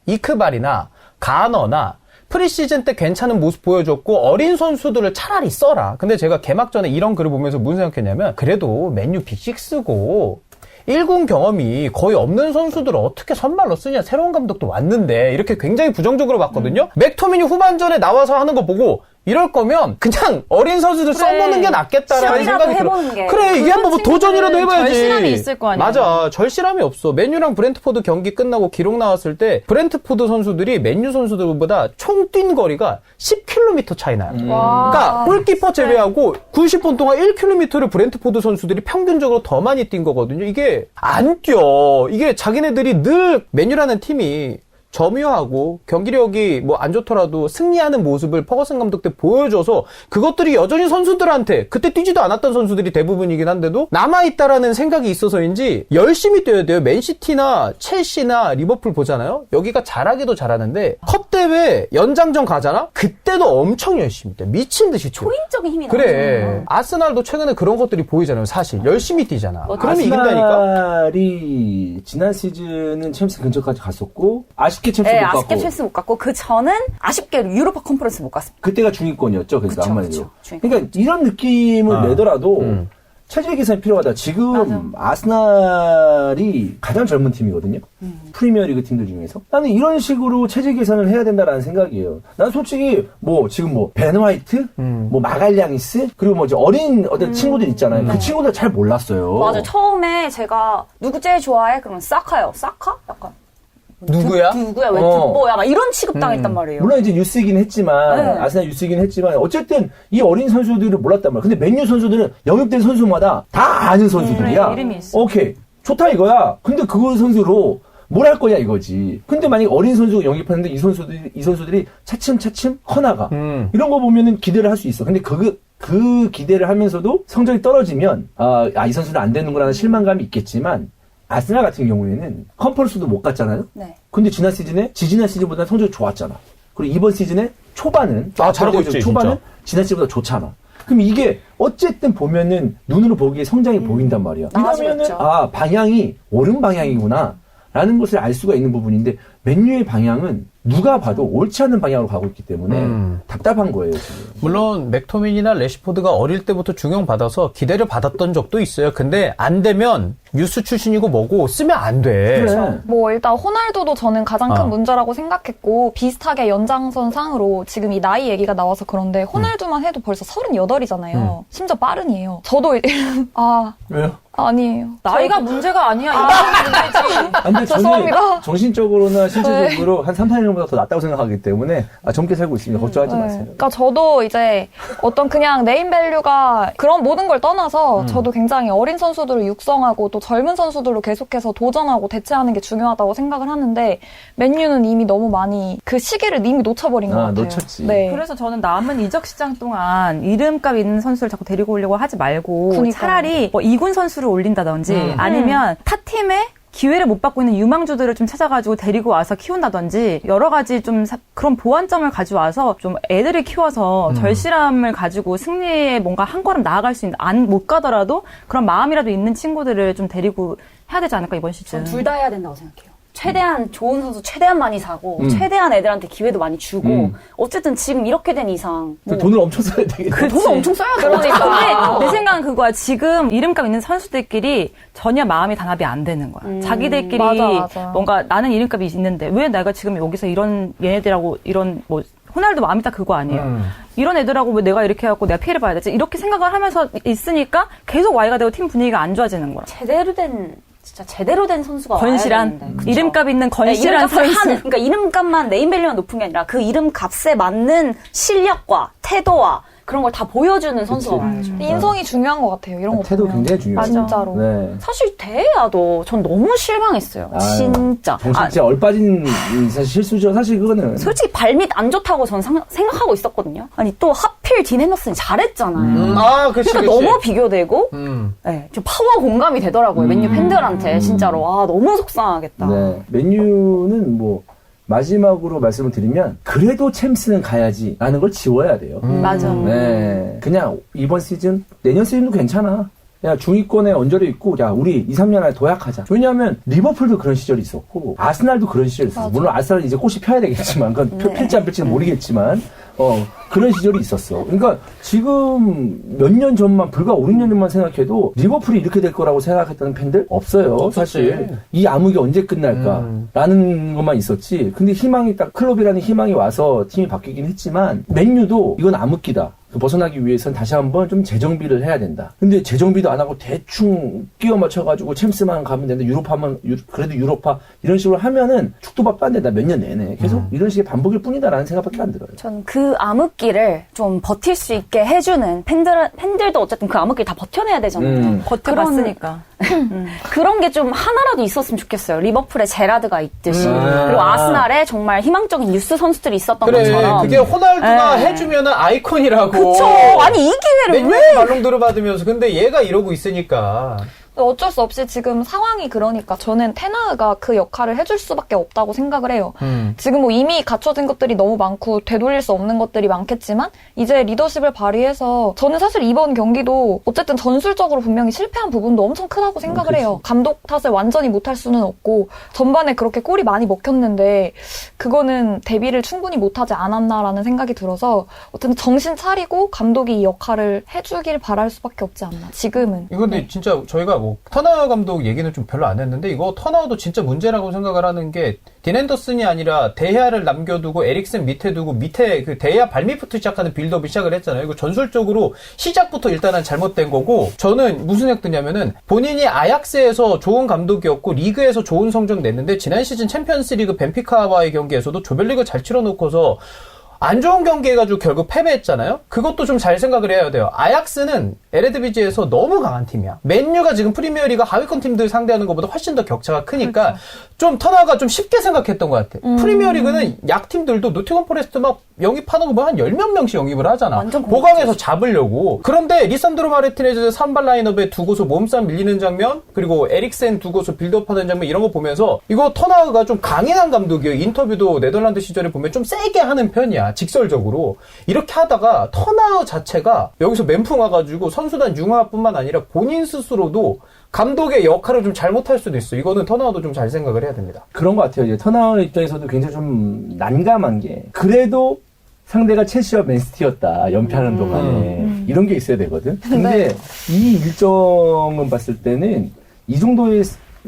이크발이나 가너나 프리시즌 때 괜찮은 모습 보여줬고 어린 선수들을 차라리 써라. 근데 제가 개막전에 이런 글을 보면서 무슨 생각했냐면 그래도 맨유 빅6고 1군 경험이 거의 없는 선수들을 어떻게 선발로 쓰냐. 새로운 감독도 왔는데 이렇게 굉장히 부정적으로 봤거든요. 맥토미니 후반전에 나와서 하는 거 보고 이럴 거면 그냥 어린 선수들 써보는 게 낫겠다라는 시험이라도 생각이 들어. 해보는 게. 그래, 이게 한번 뭐 도전이라도 해봐야지. 절실함이 있을 거 아니에요. 맞아, 절실함이 없어. 맨유랑 브렌트포드 경기 끝나고 기록 나왔을 때 브렌트포드 선수들이 맨유 선수들보다 총 뛴 거리가 10km 차이 나요. 그러니까 골키퍼 제외하고 90분 동안 1km를 브렌트포드 선수들이 평균적으로 더 많이 뛴 거거든요. 이게 안 뛰어. 이게 자기네들이 늘 맨유라는 팀이 점유하고 경기력이 뭐 안 좋더라도 승리하는 모습을 퍼거슨 감독 때 보여줘서 그것들이 여전히 선수들한테 그때 뛰지도 않았던 선수들이 대부분이긴 한데도 남아있다라는 생각이 있어서인지 열심히 뛰어야 돼요. 맨시티나 첼시나 리버풀 보잖아요. 여기가 잘하기도 잘하는데 컵 대회 연장전 가잖아? 그때도 엄청 열심히 뛰어. 미친 듯이 뛰어. 초인적인 힘이 그래. 나잖아요. 아스날도 최근에 그런 것들이 보이잖아요. 사실 열심히 뛰잖아. 그러면 이긴다니까. 아스날이 지난 시즌은 챔스 근처까지 갔었고 아쉽게 챔스 네, 못 갔고 아쉽게 챔스 못 갔고 그 전은 아쉽게 유로파 컨퍼런스 못 갔습니다. 그때가 중위권이었죠. 그러니까 그쵸, 한마디로. 그쵸. 중위권. 그러니까 이런 느낌을 내더라도 체질 개선이 필요하다. 지금 아스날이 가장 젊은 팀이거든요. 프리미어리그 팀들 중에서. 나는 이런 식으로 체질 개선을 해야 된다라는 생각이에요. 난 솔직히 지금 벤 화이트, 마갈량이스, 그리고 이제 어린 어떤 친구들 있잖아요. 그 친구들 잘 몰랐어요. 맞아. 처음에 제가 누구 제일 좋아해? 그러면 사카요. 사카? 약간 누구야? 누구야? 왜 득보야? 막 이런 취급당했단 말이에요. 물론 이제 뉴스이긴 했지만 네. 아스날 뉴스이긴 했지만 어쨌든 이 어린 선수들을 몰랐단 말이야. 근데 맨유 선수들은 영입된 선수마다 다 아는 선수들이야. 그래, 이름이 있어. 오케이 좋다 이거야. 근데 그 선수로 뭘 할 거냐 이거지. 근데 만약 어린 선수 영입하는데 이 선수들이 차츰차츰 커나가. 이런 거 보면은 기대를 할 수 있어. 근데 그 기대를 하면서도 성적이 떨어지면 이 선수는 안 되는구나 실망감이 있겠지만. 아스날 같은 경우에는 컨퍼런스도 못 갔잖아요. 네. 근데 지난 시즌보다 성적이 좋았잖아. 그리고 이번 시즌에 초반은 잘하고 있지, 초반은 진짜. 지난 시즌보다 좋잖아. 그럼 이게 어쨌든 보면은 눈으로 보기에 성장이 보인단 말이야. 나아지겠죠. 이러면은 방향이 옳은 방향이구나 라는 것을 알 수가 있는 부분인데 맨유의 방향은 누가 봐도 옳지 않은 방향으로 가고 있기 때문에 답답한 거예요, 지금. 물론 맥토민이나 레시포드가 어릴 때부터 중용받아서 기대를 받았던 적도 있어요. 근데 안 되면 유스 출신이고 뭐고 쓰면 안 돼. 그래. 뭐 일단 호날두도 저는 가장 큰 문제라고 생각했고 비슷하게 연장선 상으로 지금 이 나이 얘기가 나와서 그런데 호날두만 해도 벌써 38이잖아요. 심지어 빠른이에요. 저도 왜요? 아니에요. 나이가 문제가 아니야. 이게 문제지. 근데 죄송합니다. 저는 정신적으로나 신체적으로 한 3, 4년보다 더 낫다고 생각하기 때문에 젊게 살고 있습니다. 걱정하지 마세요. 그러니까 저도 이제 어떤 그냥 네임밸류가 그런 모든 걸 떠나서 저도 굉장히 어린 선수들을 육성하고 또 젊은 선수들로 계속해서 도전하고 대체하는 게 중요하다고 생각을 하는데 맨유는 이미 너무 많이 그 시기를 이미 놓쳐버린 것 같아요. 놓쳤지. 네. 그래서 저는 남은 이적 시장 동안 이름값 있는 선수를 자꾸 데리고 오려고 하지 말고 그러니까요. 차라리 뭐 2군 선수를 올린다든지 아니면 타 팀에 기회를 못 받고 있는 유망주들을 좀 찾아가지고 데리고 와서 키운다든지 여러 가지 좀 그런 보완점을 가져와서 좀 애들을 키워서 절실함을 가지고 승리에 뭔가 한 걸음 나아갈 수 있는 못 가더라도 그런 마음이라도 있는 친구들을 좀 데리고 해야 되지 않을까 이번 시즌. 둘 다 해야 된다고 생각해요. 최대한 좋은 선수 최대한 많이 사고 최대한 애들한테 기회도 많이 주고 어쨌든 지금 이렇게 된 이상 돈을 엄청 써야 되겠네. 돈을 엄청 써야 돼. 근데 내 생각은 그거야. 지금 이름값 있는 선수들끼리 전혀 마음이 단합이 안 되는 거야. 자기들끼리 맞아. 뭔가 나는 이름값이 있는데 왜 내가 지금 여기서 이런 얘네들하고 이런 뭐 호날두 마음이 딱 그거 아니에요. 이런 애들하고 왜 내가 이렇게 해갖고 내가 피해를 봐야 되지? 이렇게 생각을 하면서 있으니까 계속 Y가 되고 팀 분위기가 안 좋아지는 거야. 진짜 제대로 된 선수가 건실한 와야 되는데. 그쵸? 이름값 있는 건실한 이름값을 선수. 그러니까 이름값만 네임밸류만 높은 게 아니라 그 이름값에 맞는 실력과 태도와 그런 걸 다 보여주는 선수가 와야죠. 인성이 중요한 것 같아요. 이런 거 태도 보면. 굉장히 중요해요. 진짜로. 네. 사실 대회야도 전 너무 실망했어요. 아유, 진짜. 정신 진짜 얼빠진 사실 실수죠. 사실 그거는. 솔직히 발밑 안 좋다고 전 생각하고 있었거든요. 아니 또 하필 딘 헤너슨이 잘했잖아요. 그치, 그러니까 너무 비교되고 네, 좀 파워 공감이 되더라고요. 맨유 팬들한테 진짜로 너무 속상하겠다. 네. 맨유는 마지막으로 말씀을 드리면 그래도 챔스는 가야지라는 걸 지워야 돼요. 맞아. 네. 그냥 이번 시즌, 내년 시즌도 괜찮아. 야, 중위권에 얹어져 있고, 야, 우리 2, 3년 안에 도약하자. 왜냐하면, 리버풀도 그런 시절이 있었고, 아스날도 그런 시절이 있었어. 물론 아스날은 이제 꽃이 펴야 되겠지만, 그건 필지 안 필지는 모르겠지만, 그런 시절이 있었어. 그러니까 지금 몇 년 전만, 불과 5, 6년 전만 생각해도 리버풀이 이렇게 될 거라고 생각했던 팬들 없어요. 사실. 이 암흑이 언제 끝날까라는 것만 있었지. 근데 희망이 딱, 클럽이라는 희망이 와서 팀이 바뀌긴 했지만, 맨유도 이건 암흑기다. 벗어나기 위해서는 다시 한번 좀 재정비를 해야 된다. 근데 재정비도 안 하고 대충 끼워 맞춰가지고 챔스만 가면 된다. 그래도 유로파 이런 식으로 하면은 죽도 밥도 안 된다. 몇 년 내내. 계속 이런 식의 반복일 뿐이다라는 생각밖에 안 들어요. 전 그 암흑기를 좀 버틸 수 있게 해주는 팬들도 어쨌든 그 암흑기를 다 버텨내야 되잖아요. 버텨봤으니까. 그런 게 좀 하나라도 있었으면 좋겠어요. 리버풀에 제라드가 있듯이. 그리고 아스날에 정말 희망적인 뉴스 선수들이 있었던 그래, 것처럼. 그게 호날두가 네. 해주면은 아이콘이라고. 그쵸. 아니, 이 기회를 맨날 말롱도르 받으면서. 근데 얘가 이러고 있으니까. 어쩔 수 없이 지금 상황이 그러니까 저는 테나흐가 그 역할을 해줄 수밖에 없다고 생각을 해요. 지금 뭐 이미 갖춰진 것들이 너무 많고 되돌릴 수 없는 것들이 많겠지만 이제 리더십을 발휘해서 저는 사실 이번 경기도 어쨌든 전술적으로 분명히 실패한 부분도 엄청 크다고 생각을 해요. 감독 탓을 완전히 못할 수는 없고 전반에 그렇게 골이 많이 먹혔는데 그거는 대비를 충분히 못하지 않았나라는 생각이 들어서 어쨌든 정신 차리고 감독이 이 역할을 해주길 바랄 수밖에 없지 않나. 지금은. 이거 근데 진짜 저희가 뭐 터너 감독 얘기는 좀 별로 안 했는데 이거 터너도 진짜 문제라고 생각을 하는 게 딘 앤더슨이 아니라 데야를 남겨두고 에릭슨 밑에 두고 밑에 그 데야 발밑부터 시작하는 빌드업을 시작을 했잖아요. 이거 전술적으로 시작부터 일단은 잘못된 거고 저는 무슨 생각 드냐면은 본인이 아약스에서 좋은 감독이었고 리그에서 좋은 성적 냈는데 지난 시즌 챔피언스리그 벤피카와의 경기에서도 조별리그 잘 치러놓고서 안 좋은 경기 해가지고 결국 패배했잖아요? 그것도 좀 잘 생각을 해야 돼요. 아약스는 에레드비지에서 너무 강한 팀이야. 맨유가 지금 프리미어리그 하위권 팀들 상대하는 것보다 훨씬 더 격차가 크니까 그렇죠. 좀 터너가 좀 쉽게 생각했던 것 같아. 프리미어리그는 약팀들도 노팅엄 포레스트 막 영입하는 거 뭐 한 10몇 명씩 영입을 하잖아. 완전 보강해서 잡으려고. 그런데 리산드로 마르티네즈 선발 라인업에 두고서 몸싸움 밀리는 장면 그리고 에릭센 두고서 빌드업하는 장면 이런 거 보면서 이거 터너가 좀 강인한 감독이에요. 인터뷰도 네덜란드 시절에 보면 좀 세게 하는 편이야. 직설적으로. 이렇게 하다가 터너 자체가 여기서 멘붕 와가지고 선수단 융화뿐만 아니라 본인 스스로도 감독의 역할을 좀 잘못할 수도 있어. 이거는 터너도 좀 잘 생각을 해야 됩니다. 그런 것 같아요. 이제 터너 입장에서도 굉장히 좀 난감한 게 그래도 상대가 첼시와 맨시티였다. 연패하는 동안에. 이런 게 있어야 되거든. 근데 이 일정은 봤을 때는 이 정도의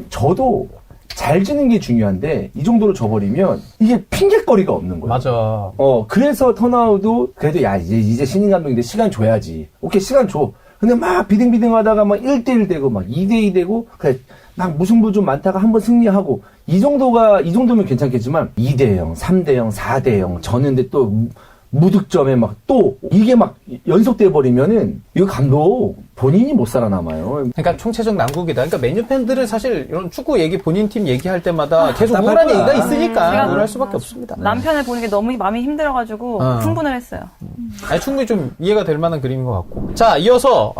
저도 잘 지는 게 중요한데 이 정도로 져버리면 이게 핑계거리가 없는 거야. 맞아. 그래서 턴아웃도 그래도 야 이제 신인 감독인데 시간 줘야지. 오케이 시간 줘. 근데 막 비등비등하다가 막 1대1 되고 막 2대2 되고 그래 막 무승부 좀 많다가 한번 승리하고 이 정도면 괜찮겠지만 2대0, 3대0, 4대0 졌는데 또 무득점에 막 또 이게 막 연속돼 버리면은 이거 감독 본인이 못 살아남아요. 그러니까 총체적 난국이다. 그러니까 맨유 팬들은 사실 이런 축구 얘기 본인 팀 얘기할 때마다 계속 답답할 우울한 거야. 얘기가 있으니까 우울할 수밖에 맞아. 없습니다. 남편을 보는 게 너무 마음이 힘들어가지고 흥분을 했어요. 아니, 충분히 좀 이해가 될 만한 그림인 것 같고. 자, 이어서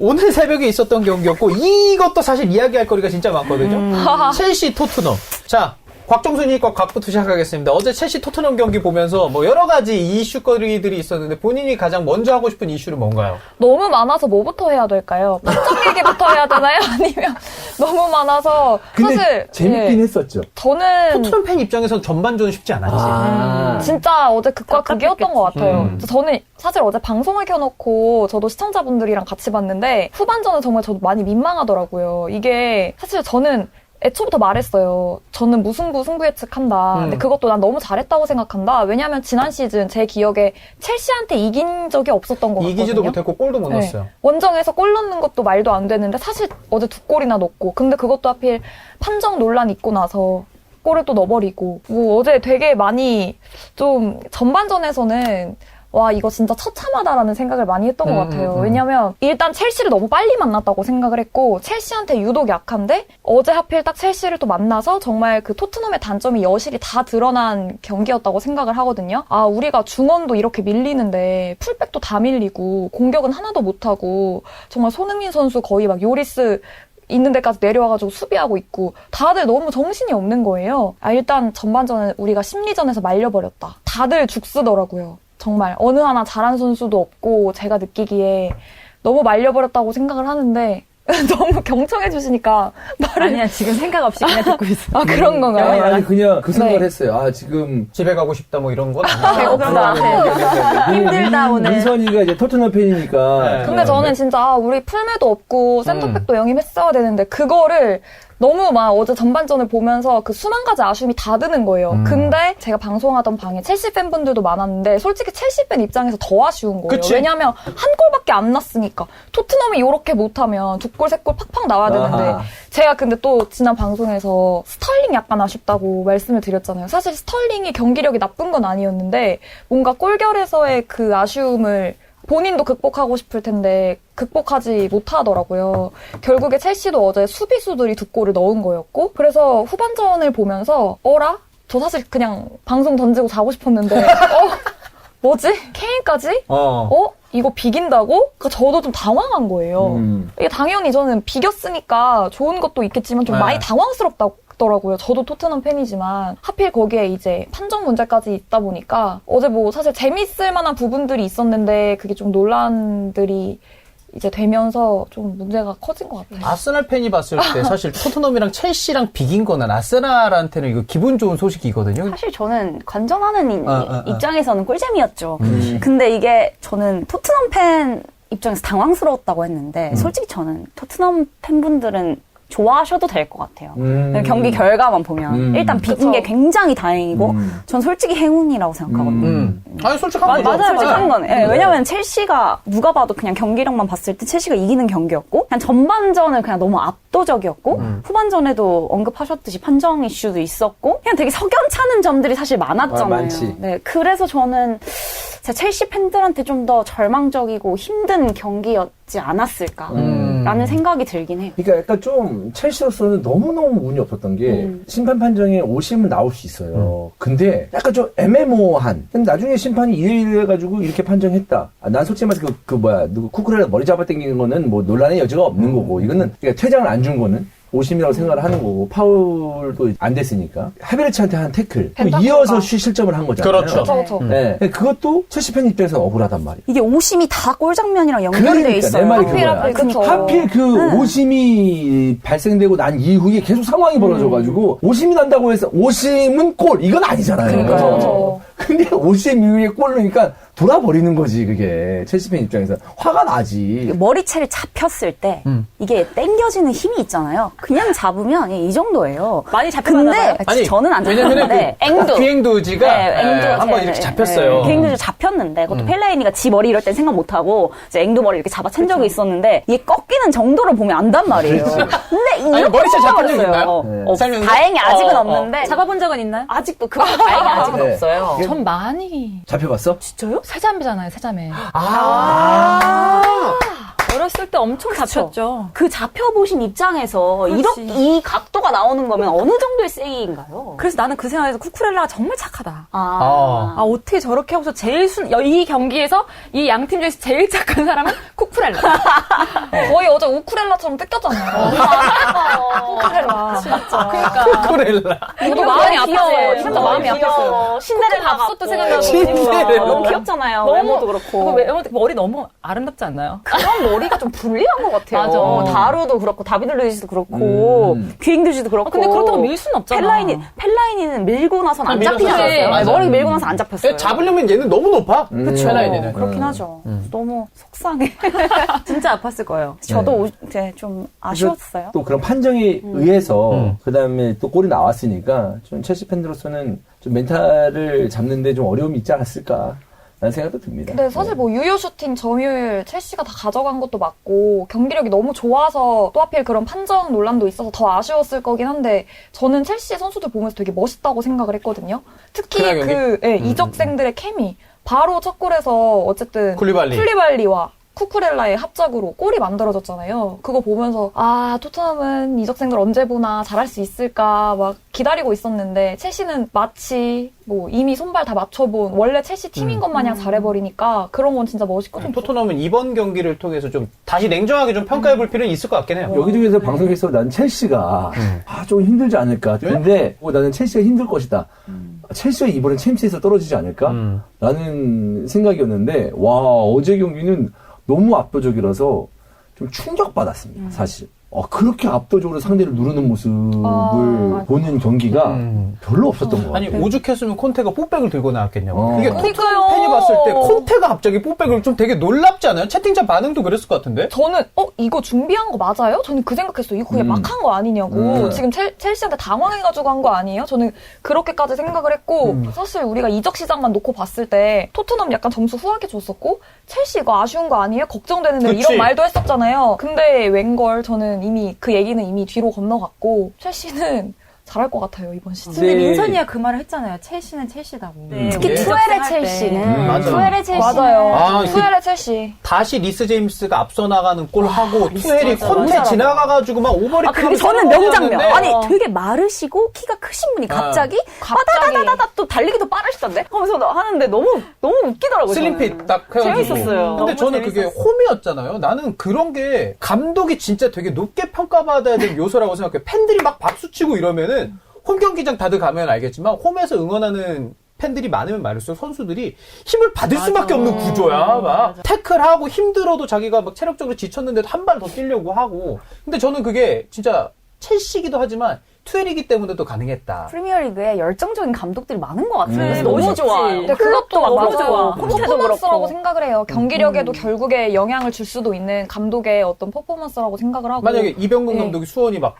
오늘 새벽에 있었던 경기였고 이것도 사실 이야기할 거리가 진짜 많거든요. 첼시 토트넘. 자, 곽정순이 과 곽부터 시작하겠습니다. 어제 첼시 토트넘 경기 보면서 뭐 여러 가지 이슈거리들이 있었는데 본인이 가장 먼저 하고 싶은 이슈는 뭔가요? 너무 많아서 뭐부터 해야 될까요? 판정 얘기부터 해야 되나요? 아니면 너무 많아서 근데 사실 재밌긴 예, 했었죠. 저는 토트넘 팬 입장에서는 전반전은 쉽지 않았지. 진짜 어제 극과 극이었던 것 같아요. 음. 저는 사실 어제 방송을 켜놓고 저도 시청자분들이랑 같이 봤는데 후반전은 정말 저도 많이 민망하더라고요. 이게 사실 저는 애초부터 말했어요. 저는 무승부 승부 예측한다. 근데 그것도 난 너무 잘했다고 생각한다. 왜냐하면 지난 시즌 제 기억에 첼시한테 이긴 적이 없었던 것 같거든요. 이기지도 못했고 골도 못 네. 넣었어요. 원정에서 골 넣는 것도 말도 안 되는데 사실 어제 2골이나 넣고 근데 그것도 하필 판정 논란 있고 나서 골을 또 넣어버리고 뭐 어제 되게 많이 좀 전반전에서는 와 이거 진짜 처참하다라는 생각을 많이 했던 것 같아요. 왜냐면 일단 첼시를 너무 빨리 만났다고 생각을 했고 첼시한테 유독 약한데 어제 하필 딱 첼시를 또 만나서 정말 그 토트넘의 단점이 여실히 다 드러난 경기였다고 생각을 하거든요. 아 우리가 중원도 이렇게 밀리는데 풀백도 다 밀리고 공격은 하나도 못하고 정말 손흥민 선수 거의 막 요리스 있는 데까지 내려와가지고 수비하고 있고 다들 너무 정신이 없는 거예요. 아 일단 전반전은 우리가 심리전에서 말려버렸다. 다들 죽쓰더라고요. 정말 어느 하나 잘한 선수도 없고 제가 느끼기에 너무 말려버렸다고 생각을 하는데 너무 경청해 주시니까 말을 아니야, 지금 생각 없이 그냥 듣고 있어. 아 그런 건가요? 아니 그냥 그 생각을 네. 했어요. 아 지금 집에 가고 싶다 뭐 이런 건 아니에요. 배고프다. 힘들다, 오늘. 민선이가 이제 토트넘 팬이니까. 네. 근데 저는 진짜 우리 풀매도 없고 센터백도 영입했어야 되는데 그거를 너무 막 어제 전반전을 보면서 그 수만 가지 아쉬움이 다 드는 거예요. 근데 제가 방송하던 방에 첼시 팬분들도 많았는데 솔직히 첼시 팬 입장에서 더 아쉬운 거예요. 그치? 왜냐면 한 골밖에 안 났으니까. 토트넘이 이렇게 못하면 2골, 3골 팍팍 나와야 되는데 아하. 제가 근데 또 지난 방송에서 스털링 약간 아쉽다고 말씀을 드렸잖아요. 사실 스털링이 경기력이 나쁜 건 아니었는데 뭔가 골결에서의 그 아쉬움을 본인도 극복하고 싶을 텐데 극복하지 못하더라고요. 결국에 첼시도 어제 수비수들이 2골을 넣은 거였고 그래서 후반전을 보면서 어라? 저 사실 그냥 방송 던지고 자고 싶었는데 뭐지? 케인까지? 이거 비긴다고? 그러니까 저도 좀 당황한 거예요. 이게 당연히 저는 비겼으니까 좋은 것도 있겠지만 좀 네. 많이 당황스럽더라고요. 저도 토트넘 팬이지만 하필 거기에 이제 판정 문제까지 있다 보니까 어제 뭐 사실 재밌을 만한 부분들이 있었는데 그게 좀 논란들이 이제 되면서 좀 문제가 커진 것 같아요. 아스날 팬이 봤을 때 사실 토트넘이랑 첼시랑 비긴 거는 아스날한테는 이거 기분 좋은 소식이거든요. 사실 저는 관전하는 입장에서는 꿀잼이었죠. 음. 근데 이게 저는 토트넘 팬 입장에서 당황스러웠다고 했는데 솔직히 저는 토트넘 팬분들은 좋아하셔도 될 것 같아요. 경기 결과만 보면 일단 비긴 게 굉장히 다행이고 전 솔직히 행운이라고 생각하거든요. 아니 솔직한 거죠. 맞아요, 솔직한 거는. 예, 왜냐면 첼시가 누가 봐도 그냥 경기력만 봤을 때 첼시가 이기는 경기였고 그냥 전반전은 그냥 너무 압도적이었고 후반전에도 언급하셨듯이 판정 이슈도 있었고 그냥 되게 석연찮은 점들이 사실 많았잖아요. 많지. 네, 그래서 저는 제 첼시 팬들한테 좀 더 절망적이고 힘든 경기였지 않았을까라는 생각이 들긴 해요. 그러니까 약간 좀 첼시로서는 너무너무 운이 없었던 게 심판 판정에 오심은 나올 수 있어요. 근데 약간 좀 애매모호한. 근데 나중에 심판이 2대1 해가지고 이렇게 판정했다. 난 솔직히 말해서 누구 쿠쿠레라 머리 잡아당기는 거는 뭐 논란의 여지가 없는 거고 이거는 그러니까 퇴장을 안 준 거는 오심이라고 생각을 하는 거고 파울도 안 됐으니까 헤베르츠한테 한 태클 이어서 실점을 한 거잖아요. 그렇죠. 그렇죠. 네. 그것도 첼시 팬 입장에서 억울하단 말이에요. 이게 오심이 다 골장면이랑 연결돼 그러니까 있어요. 내 말이 하필, 그거야. 하필, 그쵸. 하필 그 오심이 발생되고 난 이후에 계속 상황이 벌어져가지고 오심이 난다고 해서 오심은 골 이건 아니잖아요. 그렇죠. 근데 오심 이후에 골 넣으니까 돌아버리는 거지 그게 첼시 팬 입장에서 화가 나지. 머리채를 잡혔을 때 이게 당겨지는 힘이 있잖아요. 그냥 잡으면 이 정도예요. 많이 잡혀가나 근데 봐요. 저는 안 잡혔는데 앵두 귀행도지가 앵두 한번 이렇게 잡혔어요. 귀행도지 잡혔는데 그것도 펠레이니가 지 머리 이럴 땐 생각 못하고 이제 앵두 머리 이렇게 잡아챈 적이 있었는데 이게 꺾이는 정도로 보면 안단 말이에요. 근데 이렇게 머리채 잡힌 적 꺾어버렸어요. 있나요? 살면서? 다행히 아직은 없는데 잡아본 적은 있나요? 아직도 그거 다행히 아직은 네. 없어요. 전 많이. 잡혀봤어? 진짜요? 세자매잖아요, 세자매. 아. 어렸을 때 엄청 잡혔죠. 그 잡혀보신 입장에서 그렇지. 이렇게 이 각도가 나오는 거면 어느 정도의 세이인가요? 그래서 나는 그 생각에서 쿠쿠렐라가 정말 착하다. 아. 아, 어떻게 저렇게 하고서 이 경기에서 이 양 팀 중에서 제일 착한 사람은 쿠쿠렐라. 거의 어제 우쿠렐라처럼 뜯겼잖아요. 우쿠렐라. 진짜. 그러니까. 쿠쿠렐라. 저도 마음이 아팠어요. 진짜 마음이 아팠어요. 귀여워. 신데렐라 밥솥도 생각나고. 신데렐라. 너무 귀엽잖아요. 외모도 그렇고. 머리 너무 아름답지 않나요? 그런 머리가 좀 불리한 것 같아요. 맞아. 다루도 그렇고 다비드 루이스도 그렇고 귀행도지도 그렇고. 근데 그렇다고 밀 수는 없잖아. 펠라이니는 밀고 나선 안 밀어서 잡히지 않았어요. 맞아. 머리 밀고 나서 안 잡혔어요. 잡으려면 얘는 너무 높아. 그쵸. 펠라이니는. 그렇긴 하죠. 너무 속상해. 진짜 아팠을 거예요. 저도 이제 좀 아쉬웠어요. 또 그런 판정에 의해서 그 다음에 또 골이 나왔으니까 좀 첼시 팬들로서는 좀 멘탈을 잡는데 좀 어려움이 있지 않았을까 라는 생각도 듭니다. 근데 사실 뭐 유효 슈팅 점유율 첼시가 다 가져간 것도 맞고 경기력이 너무 좋아서 또 하필 그런 판정 논란도 있어서 더 아쉬웠을 거긴 한데 저는 첼시 선수들 보면서 되게 멋있다고 생각을 했거든요. 특히 그날 이적생들의 케미 바로 첫 골에서 어쨌든 쿨리발리와 쿠쿠렐라의 합작으로 골이 만들어졌잖아요. 그거 보면서 토트넘은 이적생들 언제 보나 잘할 수 있을까 막 기다리고 있었는데 첼시는 마치 뭐 이미 손발 다 맞춰본 원래 첼시 팀인 것 마냥 잘해버리니까 그런 건 진짜 멋있고 좀 토트넘은 이번 경기를 통해서 좀 다시 냉정하게 좀 평가해볼 필요는 있을 것 같긴 해요. 여기 중에서 방송에서 난 첼시가 좀 힘들지 않을까. 근데 나는 첼시가 힘들 것이다. 첼시가 이번엔 챔스에서 떨어지지 않을까? 라는 생각이었는데 와 어제 경기는 너무 압도적이라서 좀 충격받았습니다, 사실. 그렇게 압도적으로 상대를 누르는 모습을 보는 경기가 별로 없었던 것 같아요. 아니 오죽했으면 콘테가 뽀백을 들고 나왔겠냐고. 이게 그러니까요. 토트넘 팬이 봤을 때 콘테가 갑자기 뽀백을 좀 되게 놀랍지 않아요? 채팅창 반응도 그랬을 것 같은데? 저는 이거 준비한 거 맞아요? 저는 그 생각했어요. 이거 그냥 막 한 거 아니냐고. 지금 첼시한테 당황해가지고 한 거 아니에요? 저는 그렇게까지 생각을 했고 사실 우리가 이적 시장만 놓고 봤을 때 토트넘 약간 점수 후하게 줬었고 첼시 이거 아쉬운 거 아니에요? 걱정되는데 그치. 이런 말도 했었잖아요. 근데 웬걸 저는 이미 그 얘기는 이미 뒤로 건너갔고 첼시는 잘할 것 같아요 이번 시즌. 근데 네. 민선이가 그 말을 했잖아요. 첼시는 첼시다고. 특히 예. 투엘의 때. 첼시는 맞아. 투엘의 첼시는 맞아요. 투엘의 첼시. 다시 리스 제임스가 앞서 나가는 골 하고 투헬이 맞아. 콘테 너무 지나가가지고 막 오버리 그리고 저는 명장면. 아니 되게 마르시고 키가 크신 분이 갑자기 빠다다다다다 또 달리기도 빠르시던데 하면서 하는데 너무 웃기더라고요. 슬림핏 딱 해가지고. 재밌었어요. 근데 너무 저는 그게 재밌었어. 홈이었잖아요. 나는 그런 게 감독이 진짜 되게 높게 평가받아야 될 요소라고 생각해요. 팬들이 막 박수치고 이러면은 홈 경기장 다들 가면 알겠지만 홈에서 응원하는 팬들이 많으면 많을수록 선수들이 힘을 받을 수밖에 없는 구조야. 막 태클하고 힘들어도 자기가 막 체력적으로 지쳤는데도 한 발 더 뛰려고 하고. 근데 저는 그게 진짜 첼시기도 하지만 투엘이기 때문에도 가능했다. 프리미어리그에 열정적인 감독들이 많은 것 같아요. 그래서 너무 너무 좋지. 좋아요. 근데 클럽도 막 너무 맞아요. 좋아. 콘테도 퍼포먼스라고 그렇고. 생각을 해요. 경기력에도 결국에 영향을 줄 수도 있는 감독의 어떤 퍼포먼스라고 생각을 하고. 만약에 이병근 네. 감독이 수원이 막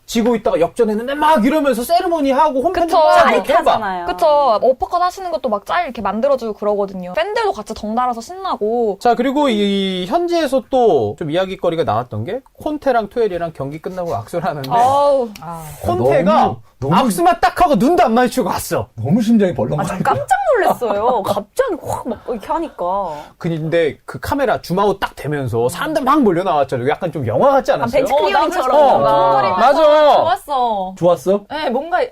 지고 있다가 역전했는데 막 이러면서 세리머니 하고 홈팬들 그쵸. 막 이렇게 해봐. 짜릿하잖아요. 그쵸. 어퍼컷 하시는 것도 막 짤 이렇게 만들어주고 그러거든요. 팬들도 같이 덩달아서 신나고. 자, 그리고 이 현지에서 또 좀 이야기거리가 나왔던 게 콘테랑 투엘이랑 경기 끝나고 악수를 하는데 아우. 콘테가 너무- 악수만 딱 하고 눈도 안 마주치고 갔어. 너무 심장이 벌렁거려. 깜짝 놀랐어요. 갑자기 확 막 이렇게 하니까. 근데 그 카메라 줌아웃 딱 되면서 사람들 막 몰려 나왔잖아요. 약간 좀 영화 같지 않았어요? 벤치 클리어링처럼 어, 뭔가. 맞아. 좋았어. 좋았어? 네, 뭔가 이게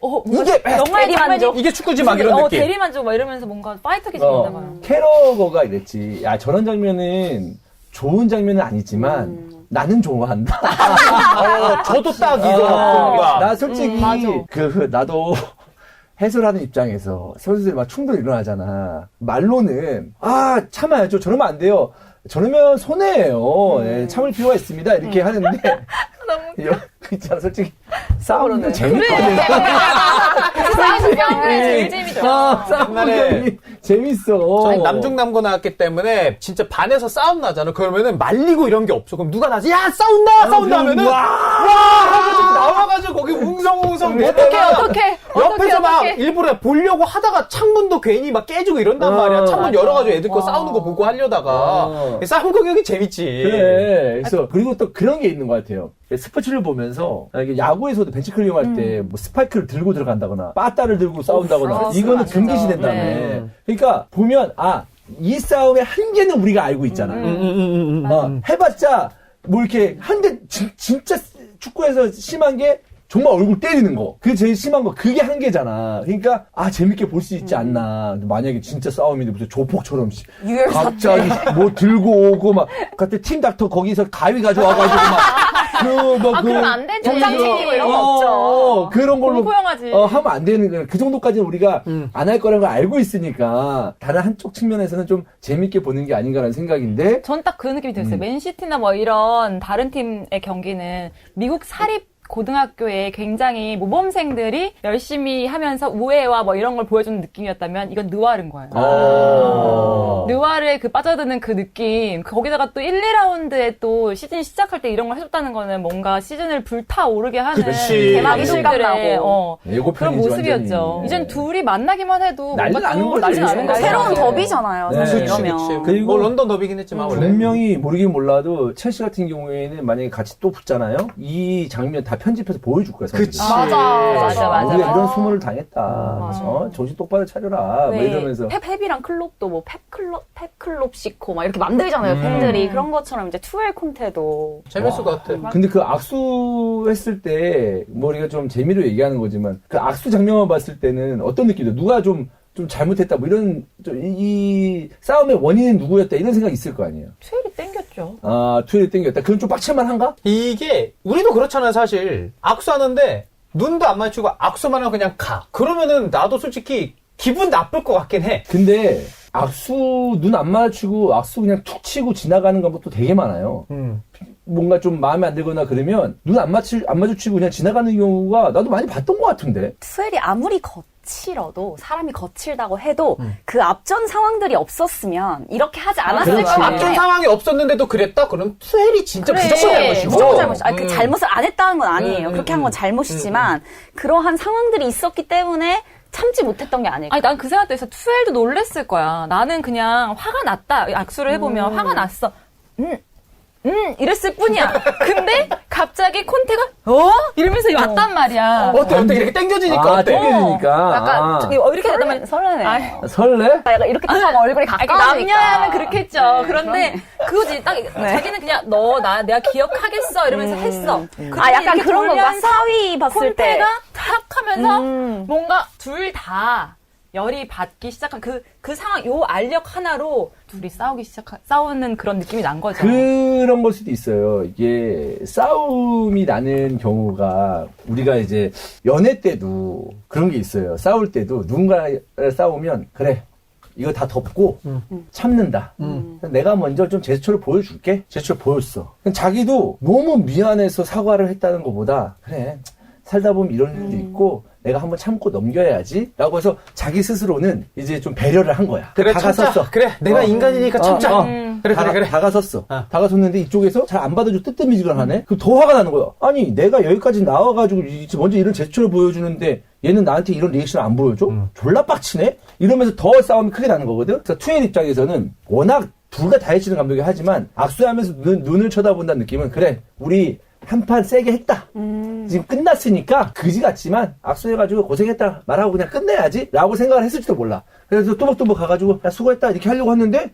영화의 대리만족. 장면이 이게 축구지 막 이런 느낌. 대리만족 막 이러면서 뭔가 파이터 기질인가 봐요. 캐러거가 이랬지. 야, 저런 장면은 좋은 장면은 아니지만 나는 좋아한다. 저도 딱 이거. 나 솔직히 맞아. 나도 해설하는 입장에서 선수들이 막 충돌 일어나잖아. 말로는 참아야죠. 저러면 안 돼요. 저러면 손해예요. 예, 참을 필요가 있습니다. 이렇게 하는데 그 있잖아. 솔직히 싸우는 재밌거든. 싸움 구경이 제일 재밌죠. 싸움 구경이 재밌어. 저희 남중남고 나왔기 때문에 진짜 반에서 싸움 나잖아. 그러면은 말리고 이런 게 없어. 그럼 누가 나지? 야, 싸운다 하면은 와 하고 나와가지고 거기 웅성웅성 어떡해. 옆에서 막 일부러 보려고 하다가 창문도 괜히 막 깨지고 이런단 말이야. 창문 열어가지고 애들 거 싸우는 거 보고 하려다가 싸움 구경이 재밌지. 그래. 그래서 그리고 또 그런 게 있는 것 같아요. 스포츠를 보면서 이게 야구에서도 벤치 클리어 할 때 뭐 스파이크를 들고 들어간다거나 빠따를 들고 싸운다거나 이거는 금기시 된다며. 네. 그러니까 보면 이 싸움의 한계는 우리가 알고 있잖아. 해봤자 뭐 이렇게 한데 진짜 축구에서 심한 게 정말 얼굴 때리는 거. 그게 제일 심한 거. 그게 한계잖아. 그러니까 재밌게 볼 수 있지 않나. 만약에 진짜 싸움인데 무슨 조폭처럼 갑자기 뭐 들고 오고 막 그때 팀 닥터 거기서 가위 가져와가지고 그러면 안 되지. 정장치기고 이런 거 없죠. 그런 걸로 공포영화지. 하면 안 되는 거야. 그 정도까지는 우리가 안 할 거라는 걸 알고 있으니까 다른 한쪽 측면에서는 좀 재밌게 보는 게 아닌가라는 생각인데. 전 딱 그 느낌이 들었어요. 맨시티나 뭐 이런 다른 팀의 경기는 미국 사립 고등학교에 굉장히 모범생들이 열심히 하면서 우애와 뭐 이런 걸 보여주는 느낌이었다면 이건 느와르인 거예요. 느와르에 그 빠져드는 그 느낌, 거기다가 또 1, 2라운드에 또 시즌 시작할 때 이런 걸 해줬다는 거는 뭔가 시즌을 불타오르게 하는 그치. 개막이 실감 나고. 그런 예고편이지, 모습이었죠. 완전히. 이젠 둘이 만나기만 해도 난리 뭔가 나는 또 거지. 난리 나는 거죠. 새로운 더비잖아요. 네. 사실 그치, 이러면. 그리고 뭐 런던 더비긴 했지만 원래. 분명히 모르긴 몰라도 첼시 같은 경우에는 만약에 같이 또 붙잖아요. 이 장면 다 편집해서 보여줄 거야. 선수들이. 그치. 맞아. 우리가 이런 소문을 당했다. 정신 똑바로 차려라. 뭐 이러면서. 펩이랑 클롭도 뭐 펩클롭 시코 막 이렇게 만들잖아요. 팬들이. 그런 것처럼 이제 투엘 콘테도. 재밌을 것 같아. 근데 그 악수했을 때, 뭐 우리가 좀 재미로 얘기하는 거지만, 그 악수 장면만 봤을 때는 어떤 느낌이죠? 누가 좀 잘못했다, 뭐 이런, 이 싸움의 원인은 누구였다, 이런 생각이 있을 거 아니에요? 투엘이 땡겼죠. 투엘이 땡겼다. 그럼 좀 빡칠만 한가? 이게 우리도 그렇잖아요. 사실 악수하는데 눈도 안 마주치고 악수만 하고 그냥 가. 그러면은 나도 솔직히 기분 나쁠 것 같긴 해. 근데, 악수 눈 안 마주치고 악수 그냥 툭 치고 지나가는 것도 되게 많아요. 뭔가 좀 마음에 안 들거나 그러면 눈 안 마주치고 그냥 지나가는 경우가 나도 많이 봤던 것 같은데. 투엘이 아무리 거칠어도 사람이 거칠다고 해도 그 앞전 상황들이 없었으면 이렇게 하지 않았을 그렇지. 거예요. 앞전 상황이 없었는데도 그랬다? 그럼 투엘이 진짜 그래. 무조건 잘못이고. 무조건 잘못이죠. 아니, 그 잘못을 안 했다는 건 아니에요. 그렇게 한 건 잘못이지만 그러한 상황들이 있었기 때문에 참지 못했던 게 아닐까. 아니, 난 그 생각도 있어. 투엘도 놀랬을 거야. 나는 그냥 화가 났다. 악수를 해보면 화가 났어. 이랬을 뿐이야. 근데 갑자기 콘테가 이러면서 왔단 말이야. 어때? 이렇게 땡겨지니까 어때? 땡겨지니까. 약간 이렇게 되다 보면 설레네. 아이, 설레? 약간 이렇게 하고 얼굴이 가까워지니까. 남녀야는 그렇게 했죠. 네, 그런데 그거지. 딱 자기는 그냥 내가 기억하겠어 이러면서 했어. 근데 아, 약간 이렇게 그런 건가? 돌면서 사위 봤을 때. 콘테가 탁 하면서 뭔가 둘 다 열이 받기 시작한 그 상황, 요 알력 하나로 둘이 싸우는 그런 느낌이 난 거죠. 그런 걸 수도 있어요. 이게 싸움이 나는 경우가 우리가 이제 연애 때도 그런 게 있어요. 싸울 때도 누군가랑 싸우면 그래 이거 다 덮고 참는다. 내가 먼저 좀 제스처를 보여줄게. 제스처를 보였어. 자기도 너무 미안해서 사과를 했다는 것보다 그래 살다 보면 이런 일도 있고 내가 한번 참고 넘겨야지 라고 해서 자기 스스로는 이제 좀 배려를 한 거야. 그래, 참자. 다가섰어. 그래, 내가 인간이니까 참자. 그래. 다가섰어. 다가섰는데 이쪽에서 잘 안 받아줘 뜨뜨미지근하네. 그럼 더 화가 나는 거야. 아니 내가 여기까지 나와가지고 먼저 이런 제스처를 보여주는데 얘는 나한테 이런 리액션 안 보여줘? 졸라 빡치네? 이러면서 더 싸움이 크게 나는 거거든. 그래서 투엘 입장에서는 워낙 둘 다 다해치는 감독이 하지만 악수하면서 눈을 쳐다본다는 느낌은 그래 우리 한 판 세게 했다. 지금 끝났으니까 그지 같지만 악수해가지고 고생했다 말하고 그냥 끝내야지 라고 생각을 했을지도 몰라. 그래서 또박또박 가가지고 야 수고했다 이렇게 하려고 했는데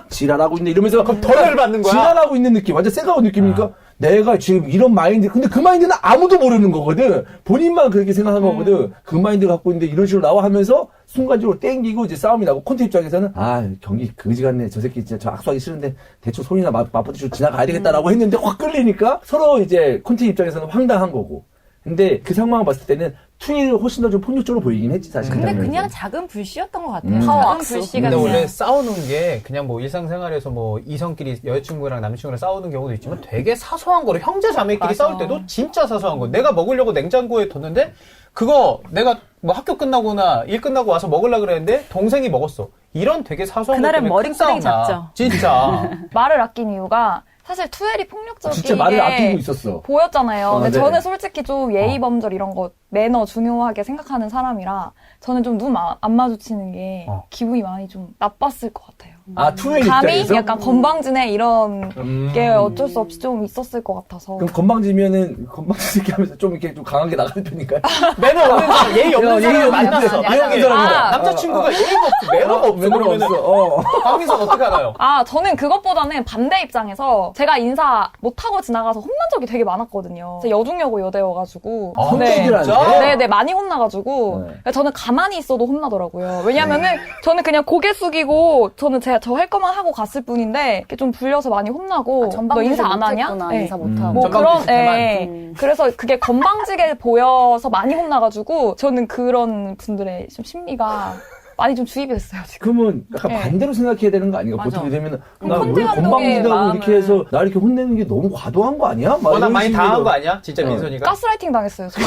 지랄하고 있네 이러면서 그럼 더 열받는 거야? 지랄하고 있는 느낌 완전 쌩까고 느낌이니까 내가 지금 이런 마인드 근데 그 마인드는 아무도 모르는 거거든. 본인만 그렇게 생각한 거거든. 그 마인드 갖고 있는데 이런 식으로 나와 하면서 순간적으로 땡기고 이제 싸움이 나고 콘테 입장에서는 경기 그지 같네 저 새끼 진짜 저 악수하기 싫은데 대충 손이나 맞부딪히고 지나가야 되겠다라고 했는데 확 끌리니까 서로 이제 콘테 입장에서는 황당한 거고. 근데 그 상황을 봤을 때는 투일이 훨씬 더 좀 폭력적으로 보이긴 했지 사실. 근데 그 그냥 작은 불씨였던 것 같아요. 파워 작은 악수. 불씨가 근데 그냥 원래 싸우는 게 그냥 뭐 일상생활에서 뭐 이성끼리 여자친구랑 남자친구랑 싸우는 경우도 있지만 되게 사소한 거로 형제 자매끼리 맞아. 싸울 때도 진짜 사소한 거. 내가 먹으려고 냉장고에 뒀는데 그거 내가 뭐 학교 끝나거나 일 끝나고 와서 먹으려고 그랬는데 동생이 먹었어. 이런 되게 사소한 것 그날은 때문에 머리 큰 싸움 끄댕이 나. 잡죠. 진짜. 말을 아낀 이유가 사실 투엘이 폭력적인 진짜 말을 아끼고 있었어. 보였잖아요. 근데 네. 저는 솔직히 좀 예의 범절 이런 거 매너 중요하게 생각하는 사람이라 저는 좀 눈 안 마주치는 게 기분이 많이 좀 나빴을 것 같아요. 투엘 감히 입장에서 약간 건방지네 이런 게 어쩔 수 없이 좀 있었을 것 같아서. 그럼 건방지면은 건방지 새끼 하면서 좀 이렇게 좀 강하게 나가는 편인가요? 매너 없는 사람, 예의 없는 예의 사람을 없는 만났어. 사람, 예의 없는 사람. 남자친구가 예의가 없어. 매너가 없어. 매너가 그러면은 없어. 강민선 어떻게 알아요? 저는 그것보다는 반대 입장에서 제가 인사 못하고 지나가서 혼난 적이 되게 많았거든요. 제가 여중여고 여대여가지고. 선배들한테? 네네, 많이 혼나가지고. 네. 저는 가만히 있어도 혼나더라고요. 왜냐면은 저는 그냥 고개 숙이고 저는 저 할 거만 하고 갔을 뿐인데 이렇게 좀 불려서 많이 혼나고 너 인사 안 하냐? 네. 인사 못하고. 뭐 전방지 그런, 대만. 예. 그래서 그게 건방지게 보여서 많이 혼나가지고 저는 그런 분들의 좀 심리가 많이 좀 주입이 됐어요, 지금. 그러면 약간 네. 반대로 생각해야 되는 거 아닌가? 맞아. 보통 되면 그럼 나 콘테 왜 감독의 건방지다고 마음을. 이렇게 해서 나 이렇게 혼내는 게 너무 과도한 거 아니야? 막 워낙 이런 많이 식으로. 당한 거 아니야? 진짜 민선이가? 가스라이팅 당했어요, 저.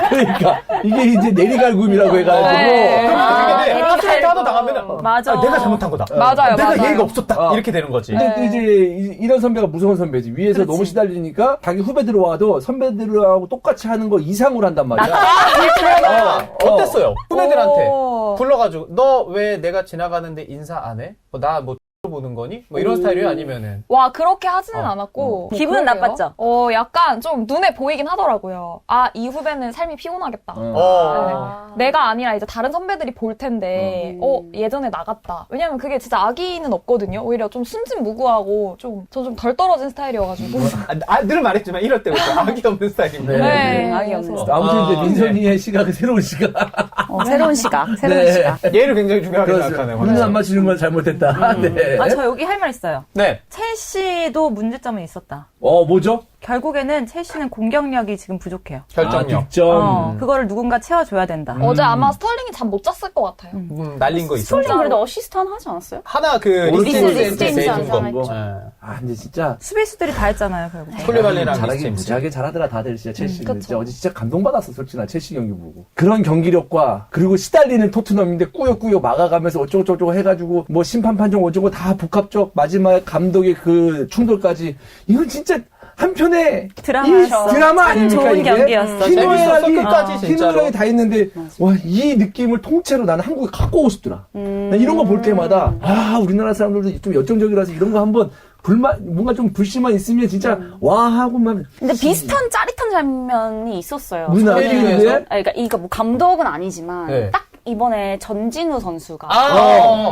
그러니까 이게 이제 내리갈굼이라고 해가지고 네. 그러면 그게 돼. 내가 가스라이팅 하다 나가면 맞아. 내가 잘못한 거다. 맞아요, 내가 맞아요. 예의가 없었다. 이렇게 되는 거지. 근데 또 이제 이런 선배가 무서운 선배지. 위에서 너무 시달리니까 자기 후배들 와도 선배들하고 똑같이 하는 거 이상으로 한단 말이야. 어땠어요? 후배들한테 오. 불러가지고 너 왜 내가 지나가는데 인사 안 해? 나 뭐 보는 거니? 뭐 이런 스타일이에요? 아니면은 와, 그렇게 하지는 않았고. 기분은 그러게요. 나빴죠? 약간 좀 눈에 보이긴 하더라고요. 이 후배는 삶이 피곤하겠다. 내가 아니라 이제 다른 선배들이 볼 텐데, 예전에 나갔다. 왜냐면 그게 진짜 악의는 없거든요. 오히려 좀 순진무구하고 전 좀 덜 떨어진 스타일이어가지고. 늘 말했지만 이럴 때부터 악이 없는 스타일입니다. 네. 악이 없는 그래서 아무튼 이제 민선이의 시각은 새로운 시각. 새로운 시각, 새로운 네. 시각. 예의를 굉장히 중요하게 생각하네요. 눈안 맞추는 건 잘못했다. 네. 저 여기 할 말 있어요. 네. 첼시도 문제점은 있었다. 뭐죠? 결국에는 첼시는 공격력이 지금 부족해요. 결정력. 득점. 그거를 누군가 채워줘야 된다. 어제 아마 스털링이 잠 못 잤을 것 같아요. 날린 거 있어. 스톨링 그래도 어시스트 하나 하지 않았어요? 하나 그 리스 리스테인스한테 제임스 내준 거. 했죠. 아, 근데 진짜. 수비수들이 다 했잖아요, 결국. 콜리발리랑 잘하긴 리스테인스. 무지하게 잘하더라, 다들 진짜 첼시는. 그쵸. 진짜 어제 진짜 감동받았어, 솔직히 나 첼시 경기 보고. 그런 경기력과, 그리고 시달리는 토트넘인데 꾸역꾸역 막아가면서 어쩌고저쩌고 해가지고, 뭐 심판 판정 어쩌고 다 복합적 마지막 감독의 그 충돌까지. 이건 진짜 한편의 드라마였어. 드라마 아닙니까, 좋은 이게? 경기였어. 재밌었어, 끝까지 진짜로. 희노애락이 다 있는데, 와, 이 느낌을 통째로 나는 한국에 갖고 오고 싶더라. 난 이런 거 볼 때마다, 아, 우리나라 사람들도 좀 열정적이라서 이런 거 한번 뭔가 좀 불씨만 있으면 진짜, 와, 하고만. 근데 비슷한 짜릿한 장면이 있었어요. 우리나라 저는- K리그에? 그러니까 이거 뭐 감독은 아니지만 네. 딱 이번에 전진우 선수가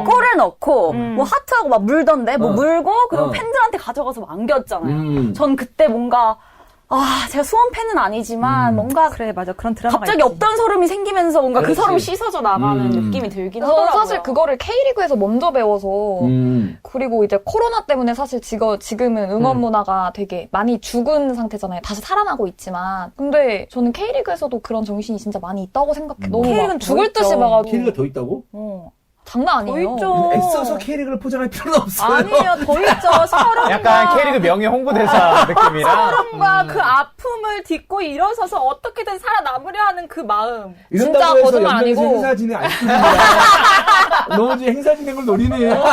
골을 넣고 뭐 하트하고 막 물던데 뭐 물고 그리고 팬들한테 가져가서 막 안겼잖아요. 전 그때 뭔가 제가 수원 팬은 아니지만 뭔가 그래, 맞아. 그런 드라마가 갑자기 있지. 없던 소름이 생기면서 뭔가 그 그렇지. 소름이 씻어져 나가는 느낌이 들긴 저는 하더라고요. 사실 그거를 K리그에서 먼저 배워서 그리고 이제 코로나 때문에 사실 지금은 응원 문화가 되게 많이 죽은 상태잖아요. 다시 살아나고 있지만 근데 저는 K리그에서도 그런 정신이 진짜 많이 있다고 생각해. 너무 막 K리그는 죽을 더 듯이 있죠. 막아도 K리그가 더 있다고? 장난 아니에요. 더 있죠. 애써서 K리그를 포장할 필요는 없어요. 아니에요, 더 있죠. 서로 약간 K리그 명예 홍보대사 느낌이라. 뭔가 그 아픔을 딛고 일어서서 어떻게든 살아남으려 하는 그 마음. 이런다고 진짜 해서 거짓말 연맹에서 아니고. 행사 진행 안 시킵니다. 너무 지금 행사 진행을 노리네요.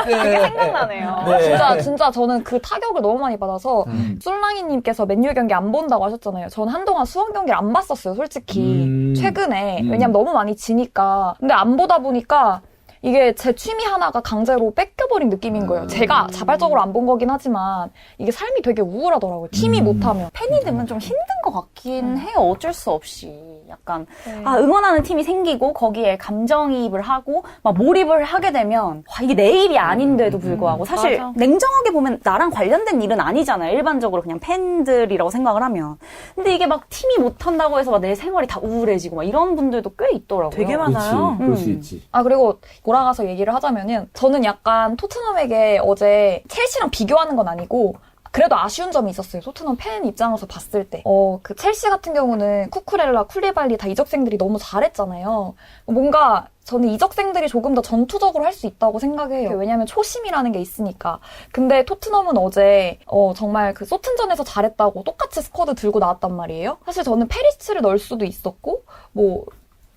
그게 생각나네요. 네. 진짜 저는 그 타격을 너무 많이 받아서 솔랑이님께서 맨유 경기 안 본다고 하셨잖아요. 저는 한동안 수원 경기를 안 봤었어요, 솔직히. 최근에. 왜냐면 너무 많이 지니까. 근데 안 보다 보니까 이게 제 취미 하나가 강제로 뺏겨버린 느낌인 거예요. 제가 자발적으로 안 본 거긴 하지만 이게 삶이 되게 우울하더라고요. 팀이 못하면. 팬이 되면 좀 힘든 것 같긴 해요. 어쩔 수 없이. 약간, 응원하는 팀이 생기고, 거기에 감정이입을 하고, 막 몰입을 하게 되면, 와, 이게 내 일이 아닌데도 불구하고, 사실, 맞아. 냉정하게 보면 나랑 관련된 일은 아니잖아요. 일반적으로 그냥 팬들이라고 생각을 하면. 근데 이게 막 팀이 못한다고 해서 막 내 생활이 다 우울해지고, 막 이런 분들도 꽤 있더라고요. 되게 많아요. 그럴 수 있지. 그리고 돌아가서 얘기를 하자면은 저는 약간 토트넘에게 어제 첼시랑 비교하는 건 아니고 그래도 아쉬운 점이 있었어요. 토트넘 팬 입장에서 봤을 때. 그 첼시 같은 경우는 쿠쿠렐라, 쿨리발리 다 이적생들이 너무 잘했잖아요. 뭔가 저는 이적생들이 조금 더 전투적으로 할 수 있다고 생각해요. 왜냐면 초심이라는 게 있으니까. 근데 토트넘은 어제 정말 그 소튼전에서 잘했다고 똑같이 스쿼드 들고 나왔단 말이에요. 사실 저는 페리시치를 넣을 수도 있었고 뭐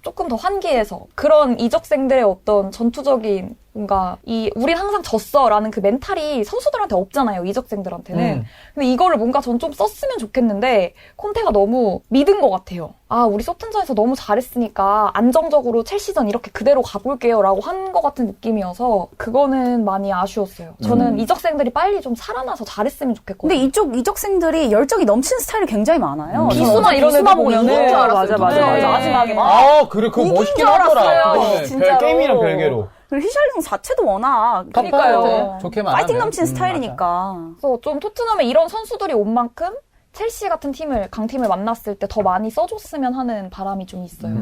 조금 더 환기해서 그런 이적생들의 어떤 전투적인 뭔가 우린 항상 졌어라는 그 멘탈이 선수들한테 없잖아요. 이적생들한테는. 근데 이거를 뭔가 전 좀 썼으면 좋겠는데 콘테가 너무 믿은 것 같아요. 우리 소튼전에서 너무 잘했으니까 안정적으로 첼시전 이렇게 그대로 가볼게요 라고 한 것 같은 느낌이어서 그거는 많이 아쉬웠어요. 저는 이적생들이 빨리 좀 살아나서 잘했으면 좋겠거든요. 근데 이쪽 이적생들이 열정이 넘치는 스타일이 굉장히 많아요. 비수나 이런 애들 비수나 보고 보면은 이긴 줄 알았어요. 맞아. 마지막에 막. 그래, 그거 이긴 멋있긴 줄 하더라. 알았어요, 그거는 진짜로. 게임이랑 별개로. 그리고 히샬링 자체도 워낙 그러니까요. 좋게 말하면. 파이팅 넘치는 스타일이니까. 그래서 좀 토트넘에 이런 선수들이 온 만큼 첼시 같은 강팀을 만났을 때 더 많이 써줬으면 하는 바람이 좀 있어요.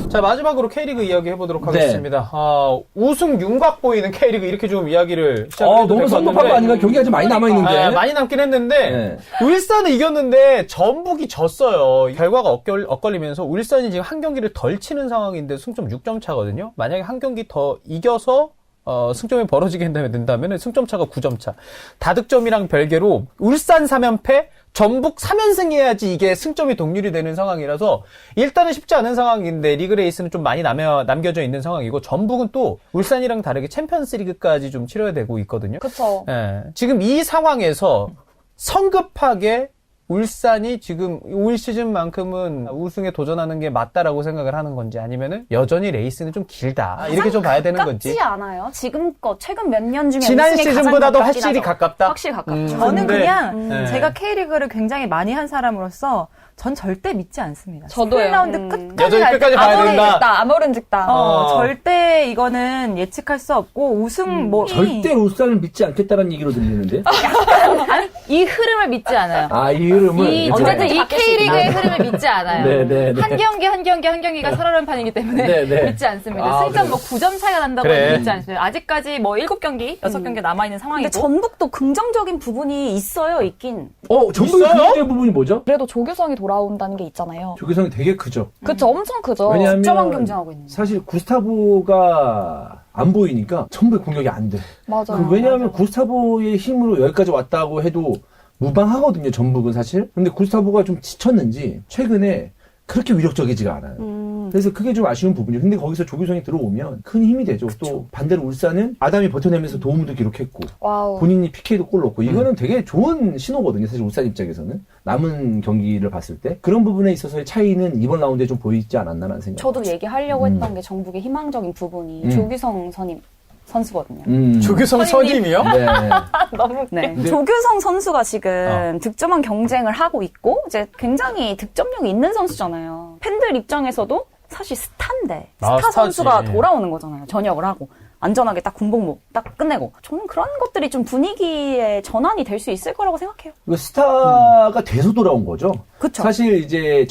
자, 마지막으로 K리그 이야기 해보도록 하겠습니다. 우승 윤곽 보이는 K리그 이렇게 좀 이야기를 시작해도 너무 성급한 거 아닌가? 경기가 좀 많이 남아있는데. 많이 남긴 했는데 울산은 이겼는데 전북이 졌어요. 결과가 엇갈리면서 울산이 지금 한 경기를 덜 치는 상황인데 승점 6점 차거든요. 만약에 한 경기 더 이겨서 승점이 벌어지게 된다면 승점 차가 9점 차. 다득점이랑 별개로 울산 3연패, 전북 3연승 해야지 이게 승점이 동률이 되는 상황이라서 일단은 쉽지 않은 상황인데 리그 레이스는 좀 많이 남겨져 있는 상황이고 전북은 또 울산이랑 다르게 챔피언스 리그까지 좀 치러야 되고 있거든요. 그쵸. 지금 이 상황에서 성급하게 울산이 지금 올 시즌만큼은 우승에 도전하는 게 맞다라고 생각을 하는 건지 아니면은 여전히 레이스는 좀 길다 이렇게 좀 봐야 되는 건지. 가깝지 않아요? 지금껏 최근 몇 년 중에 지난 우승에 시즌보다도 가장 확실히 가깝다. 확실히 가깝죠. 저는 근데, 그냥 제가 K리그를 굉장히 많이 한 사람으로서 전 절대 믿지 않습니다. 저도요. 1라운드 끝까지 여전히 갈 끝까지 때 봐야 아무리 된다. 직다, 아무른 직다. 절대 이거는 예측할 수 없고 우승 절대 울산을 믿지 않겠다는 얘기로 들리는데. 아니 이 흐름을 믿지 않아요. 이 흐름을 이 이제- 어쨌든 이 K리그의 흐름을 믿지 않아요. 네. 한 경기가 살아난 판이기 때문에 네. 믿지 않습니다. 아, 승점 그래요? 뭐 9점 차이가 난다고 그래. 믿지 않습니다. 아직까지 뭐 7경기, 6경기 남아있는 상황이고. 근데 전북도 긍정적인 부분이 있어요, 있긴. 전북의 있어요? 긍정적인 부분이 뭐죠? 그래도 조규성이 돌아온다는 게 있잖아요. 조규성이 되게 크죠. 그쵸, 엄청 크죠. 왜냐하면 득점왕 경쟁하고 있는. 사실 구스타보가 안 보이니까 전부의 공격이 안 돼. 맞아요. 왜냐하면 구스타보의 힘으로 여기까지 왔다고 해도 무방하거든요, 전북은 사실. 근데 구스타보가 좀 지쳤는지 최근에 그렇게 위력적이지가 않아요. 그래서 그게 좀 아쉬운 부분이에요. 근데 거기서 조규성이 들어오면 큰 힘이 되죠. 또 반대로 울산은 아담이 버텨내면서 도움도 기록했고 와우. 본인이 PK도 골 넣고 이거는 되게 좋은 신호거든요. 사실 울산 입장에서는 남은 경기를 봤을 때 그런 부분에 있어서의 차이는 이번 라운드에 좀 보이지 않았나라는 생각. 저도 얘기하려고 했던 게 전북의 희망적인 부분이 조규성 선수거든요. 조규성 선임이요? 네. 너무 네. 조규성 선수가 지금 득점왕 경쟁을 하고 있고 이제 굉장히 득점력이 있는 선수잖아요. 팬들 입장에서도 사실 스타인데 아, 스타 스타지. 선수가 돌아오는 거잖아요. 전역을 하고 안전하게 딱 군복무 딱 끝내고 저는 그런 것들이 좀 분위기의 전환이 될 수 있을 거라고 생각해요. 이거 스타가 돼서 돌아온 거죠. 그쵸. 사실 이제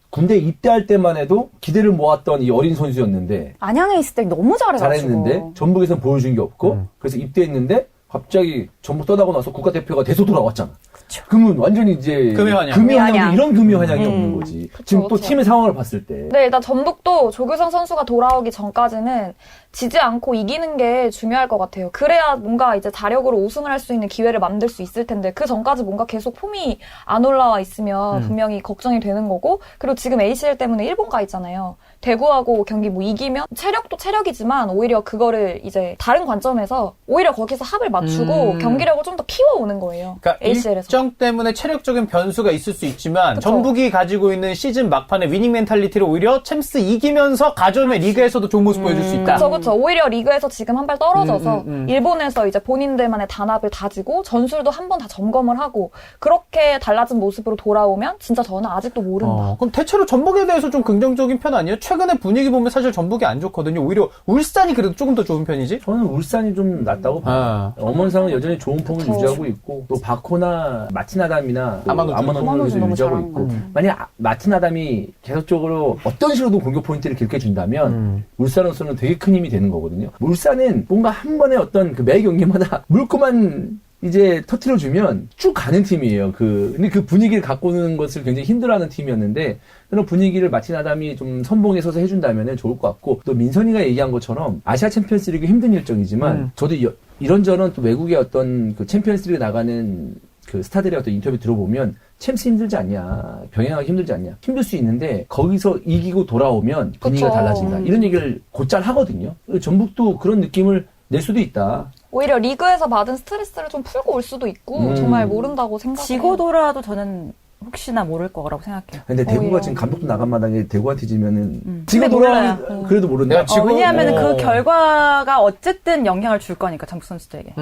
군대 입대할 때만 해도 기대를 모았던 이 어린 선수였는데 안양에 있을 때 너무 잘해가지고. 잘했는데 전북에서는 보여준 게 없고 그래서 입대했는데 갑자기 전북 떠나고 나서 국가대표가 돼서 돌아왔잖아. 그쵸. 그러면 완전히 이제 금요환영. 금요환영도 이런 금요환영이 없는 거지. 지금 또 그쵸. 팀의 상황을 봤을 때. 네, 일단 전북도 조규성 선수가 돌아오기 전까지는 지지 않고 이기는 게 중요할 것 같아요. 그래야 뭔가 이제 자력으로 우승을 할 수 있는 기회를 만들 수 있을 텐데 그 전까지 뭔가 계속 폼이 안 올라와 있으면 분명히 걱정이 되는 거고 그리고 지금 ACL 때문에 일본 가 있잖아요. 대구하고 경기 뭐 이기면 체력도 체력이지만 오히려 그거를 이제 다른 관점에서 오히려 거기서 합을 맞추고 경기력을 좀 더 키워오는 거예요. 그러니까 ACL에서. 일정 때문에 체력적인 변수가 있을 수 있지만 그쵸. 전북이 가지고 있는 시즌 막판의 위닝 멘탈리티를 오히려 챔스 이기면서 가져오면 리그에서도 좋은 모습 보여줄 수 있다. 그쵸. 오히려 리그에서 지금 한 발 떨어져서 일본에서 이제 본인들만의 단합을 다지고 전술도 한 번 다 점검을 하고 그렇게 달라진 모습으로 돌아오면 진짜 저는 아직도 모른다. 그럼 대체로 전북에 대해서 좀 긍정적인 편 아니에요? 최근에 분위기 보면 사실 전북이 안 좋거든요. 오히려 울산이 그래도 조금 더 좋은 편이지? 저는 울산이 좀 낫다고 봐요. 엄원상은 여전히 좋은 폼을 유지하고 있고 또 바코나 마틴 아담이나 아마노주를 너무 유지하고 잘하는 있고 것 같아요. 만약 마틴 아담이 계속적으로 어떤 식으로든 공격 포인트를 기록해준다면 울산으로서는 되게 큰 힘이 되는 거거든요. 울산은 뭔가 한 번에 어떤 그 매 경기마다 물고만 이제 터트려주면 쭉 가는 팀이에요. 근데 그 분위기를 갖고 오는 것을 굉장히 힘들어하는 팀이었는데, 그런 분위기를 마틴 아담이 좀 선봉에 서서 해준다면 좋을 것 같고, 또 민선이가 얘기한 것처럼 아시아 챔피언스 리그 힘든 일정이지만, 저도 이런저런 또 외국의 어떤 그 챔피언스 리그 나가는 그 스타들의 어떤 인터뷰 들어보면, 챔스 힘들지 않냐, 병행하기 힘들지 않냐, 힘들 수 있는데, 거기서 이기고 돌아오면 분위기가 그쵸. 달라진다. 이런 얘기를 곧잘 하거든요. 전북도 그런 느낌을 낼 수도 있다. 오히려 리그에서 받은 스트레스를 좀 풀고 올 수도 있고 정말 모른다고 생각해요. 지고 돌아도 저는 혹시나 모를 거라고 생각해요. 근데 대구가 오히려. 지금 감독도 나간 마당에 대구한테 지면은 근데 지금 몰라요. 돌아오면 그래도 모른다. 내가 지금 왜냐하면 어. 그 결과가 어쨌든 영향을 줄 거니까 전북 선수들에게.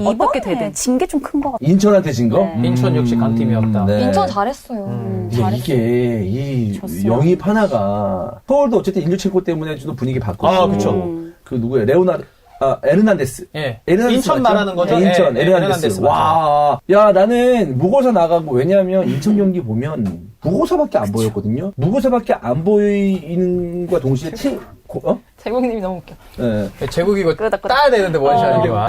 어떻게 되든. 진 게 좀 큰 것 같아요. 인천한테 진 거? 네. 인천 역시 강팀이었다. 네. 인천 잘했어요. 이게 이 졌어요. 영입 하나가 서울도 어쨌든 인류체코 때문에 좀 분위기 바꿨고 아, 그쵸. 그 누구야 에르난데스. 예. 에르난데스 인천 맞죠? 말하는 거죠? 네, 인천 예, 에르난데스. 에르난데스 와, 야 나는 무고사 나가고 왜냐하면 인천 경기 보면 무고사밖에 안 보였거든요. 무고사밖에 안 보이는과 동시에 제국님이 너무 웃겨. 예. 제국이 이거 끄덕끄덕. 따야 되는데 원샷이 와.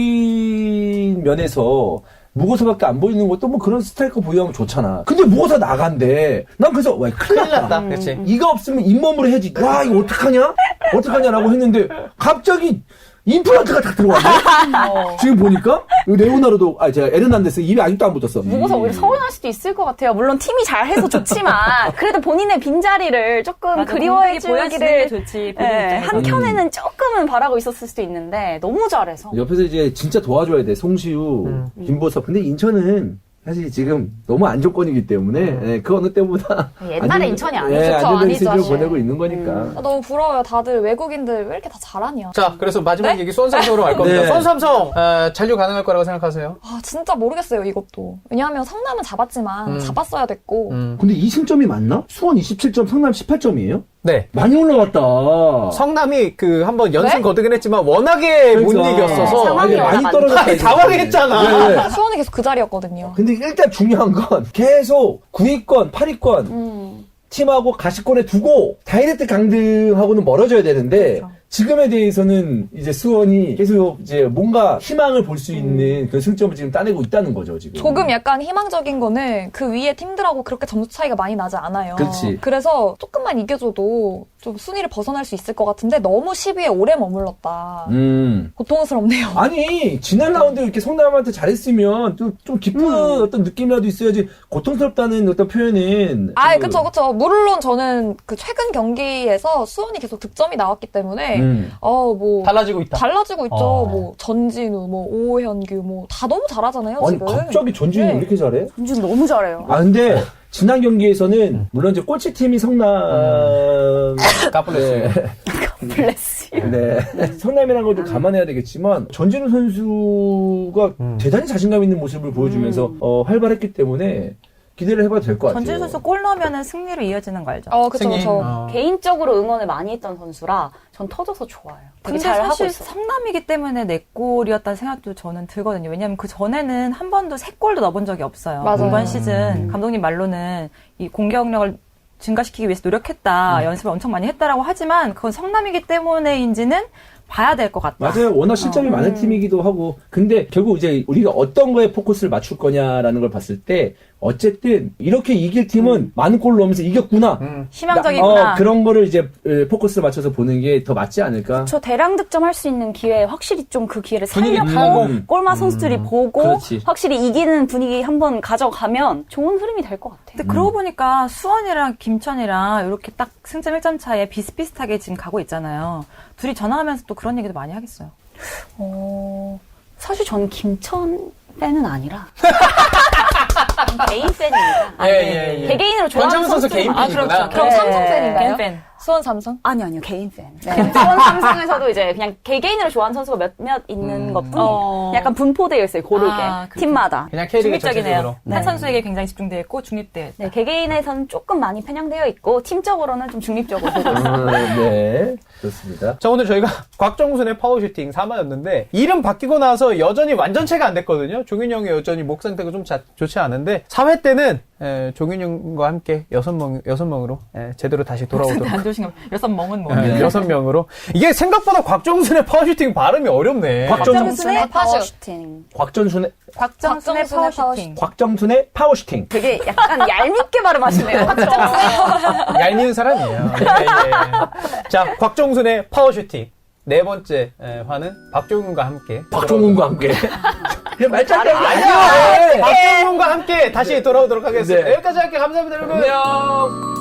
공격적인 면에서 무고사밖에 안 보이는 것도 뭐 그런 스트라이커 보유하면 좋잖아. 근데 무고사 나간대. 난 그래서 와 큰일 났다. 그렇지. 이가 없으면 잇몸으로 해야지. 와 이거 어떡하냐? 어떡하냐라고 했는데 갑자기 임플란트가 딱 들어왔네. 지금 보니까 레오나르도 제가 에르난데스 입에 아직도 안 붙었어. 무고서 오히려 서운할 수도 있을 것 같아요. 물론 팀이 잘해서 좋지만 그래도 본인의 빈자리를 조금 그리워해 보여주는 게 주기를 좋지. 네, 한켠에는 조금은 바라고 있었을 수도 있는데 너무 잘해서 옆에서 이제 진짜 도와줘야 돼. 송시우, 김보섭. 근데 인천은 사실 지금 너무 안정권이기 때문에 그 어느 때보다 옛날에 인천이 아니죠. 안정된 아니죠, 시즌을 사실. 보내고 있는 거니까. 너무 부러워요. 다들 외국인들 왜 이렇게 다 잘하냐. 자, 그래서 마지막 네? 얘기 수원삼성으로 갈 겁니다. 네. 수원삼성 잔류 가능할 거라고 생각하세요? 아, 진짜 모르겠어요, 이것도. 왜냐하면 성남은 잡았지만 잡았어야 됐고. 근데 이 승점이 맞나? 수원 27점, 성남 18점이에요? 네. 많이 올라갔다. 성남이 그 한번 연승 네? 거두긴 했지만 워낙에 못 그러니까. 이겼어서 상황이 많이 워낙 떨어졌다. 아니, 당황했잖아. 네, 네. 수원이 계속 그 자리였거든요. 근데 일단 중요한 건 계속 9위권, 8위권 팀하고 가시권에 두고 다이렉트 강등하고는 멀어져야 되는데 지금에 대해서는 이제 수원이 계속 이제 뭔가 희망을 볼 수 있는 그 승점을 지금 따내고 있다는 거죠, 지금. 조금 약간 희망적인 거는 그 위에 팀들하고 그렇게 점수 차이가 많이 나지 않아요. 그렇지. 그래서 조금만 이겨줘도 좀 순위를 벗어날 수 있을 것 같은데 너무 10위에 오래 머물렀다. 고통스럽네요. 아니, 지난 라운드 이렇게 성남한테 잘했으면 좀 깊은 어떤 느낌이라도 있어야지 고통스럽다는 어떤 표현은. 아, 좀- 그쵸. 물론 저는 그 최근 경기에서 수원이 계속 득점이 나왔기 때문에, 달라지고 있다. 달라지고 있죠. 어. 뭐, 전진우, 뭐, 오현규, 다 너무 잘하잖아요, 아니, 지금. 갑자기 전진이 왜 네. 이렇게 잘해? 전준 너무 잘해요. 아, 근데 지난 경기에서는 물론 이제 꼴찌팀이 성남. 까불렸어요. 블레스. 네. 성남이라는 걸 좀 감안해야 되겠지만 전진우 선수가 대단히 자신감 있는 모습을 보여주면서 활발했기 때문에 기대를 해봐도 될 것 같아요. 전진 선수 골 넣으면 승리로 이어지는 거 알죠? 그쵸. 개인적으로 응원을 많이 했던 선수라 전 터져서 좋아요. 되게 근데 잘 하고 사실 있어요. 성남이기 때문에 내 골이었다는 생각도 저는 들거든요. 왜냐하면 그 전에는 한 번도 3골도 넣어본 적이 없어요. 맞아요. 이번 시즌 감독님 말로는 이 공격력을 증가시키기 위해서 노력했다, 연습을 엄청 많이 했다라고 하지만 그건 성남이기 때문에인지는 봐야 될 것 같다. 맞아요. 워낙 실점이 많은 팀이기도 하고. 근데 결국 이제 우리가 어떤 거에 포커스를 맞출 거냐라는 걸 봤을 때 어쨌든 이렇게 이길 팀은 많은 골을 넣으면서 이겼구나. 희망적이구나. 그런 거를 이제 포커스를 맞춰서 보는 게 더 맞지 않을까? 저 대량 득점할 수 있는 기회에 확실히 좀 그 기회를 분위기 살려고 타고. 골마 선수들이 보고 그렇지. 확실히 이기는 분위기 한번 가져가면 좋은 흐름이 될 것 같아요. 근데 그러고 보니까 수원이랑 김천이랑 이렇게 딱 승점 1점 차에 비슷비슷하게 지금 가고 있잖아요. 둘이 전화하면서 또 그런 얘기도 많이 하겠어요. 사실 저는 김천 팬은 아니라 개인 팬입니다. 예. 개개인으로 좋아하는 권창훈 선수 개인 선수들만. 팬이구나. 그럼 네. 삼성 팬인가요? 팬. 수원 삼성? 아니요, 개인 팬. 네. 수원 삼성에서도 이제 그냥 개개인으로 좋아하는 선수가 몇몇 있는 것 뿐이에요. 약간 분포되어 있어요, 고르게. 그렇죠. 팀마다. 그냥 K리그 중립적이네요. 전체적으로. 한 선수에게 굉장히 집중되어 있고 중립되어 있다. 네, 개개인에서는 조금 많이 편향되어 있고, 팀적으로는 좀 중립적으로 보고 있어요. 네. 좋습니다. 자, 오늘 저희가 곽정순의 파워슈팅 3화였는데, 이름 바뀌고 나서 여전히 완전체가 안 됐거든요. 종윤형이 여전히 목 상태가 좀 좋지 않은데, 3회 때는, 종윤형과 함께 6명으로, 제대로 다시 돌아오도록. 안 좋으신가 봐요. 6멍은 뭐. 6명으로. 이게 생각보다 곽정순의 파워슈팅 발음이 어렵네. 곽정순의 파워슈팅. 파워슈팅. 곽정순의 파워슈팅. 곽정순의 파워슈팅. 되게 약간 얄밉게 발음하시네요. 얄미운 사람이에요. 예. 자, 곽정순의 파워슈팅. 네 번째 화는 박종훈과 함께. 박종훈과 함께. 그냥 말짱 아니요! 박종훈과 함께 다시 돌아오도록 하겠습니다. 네. 여기까지 할게요. 감사합니다, 여러분. 안녕.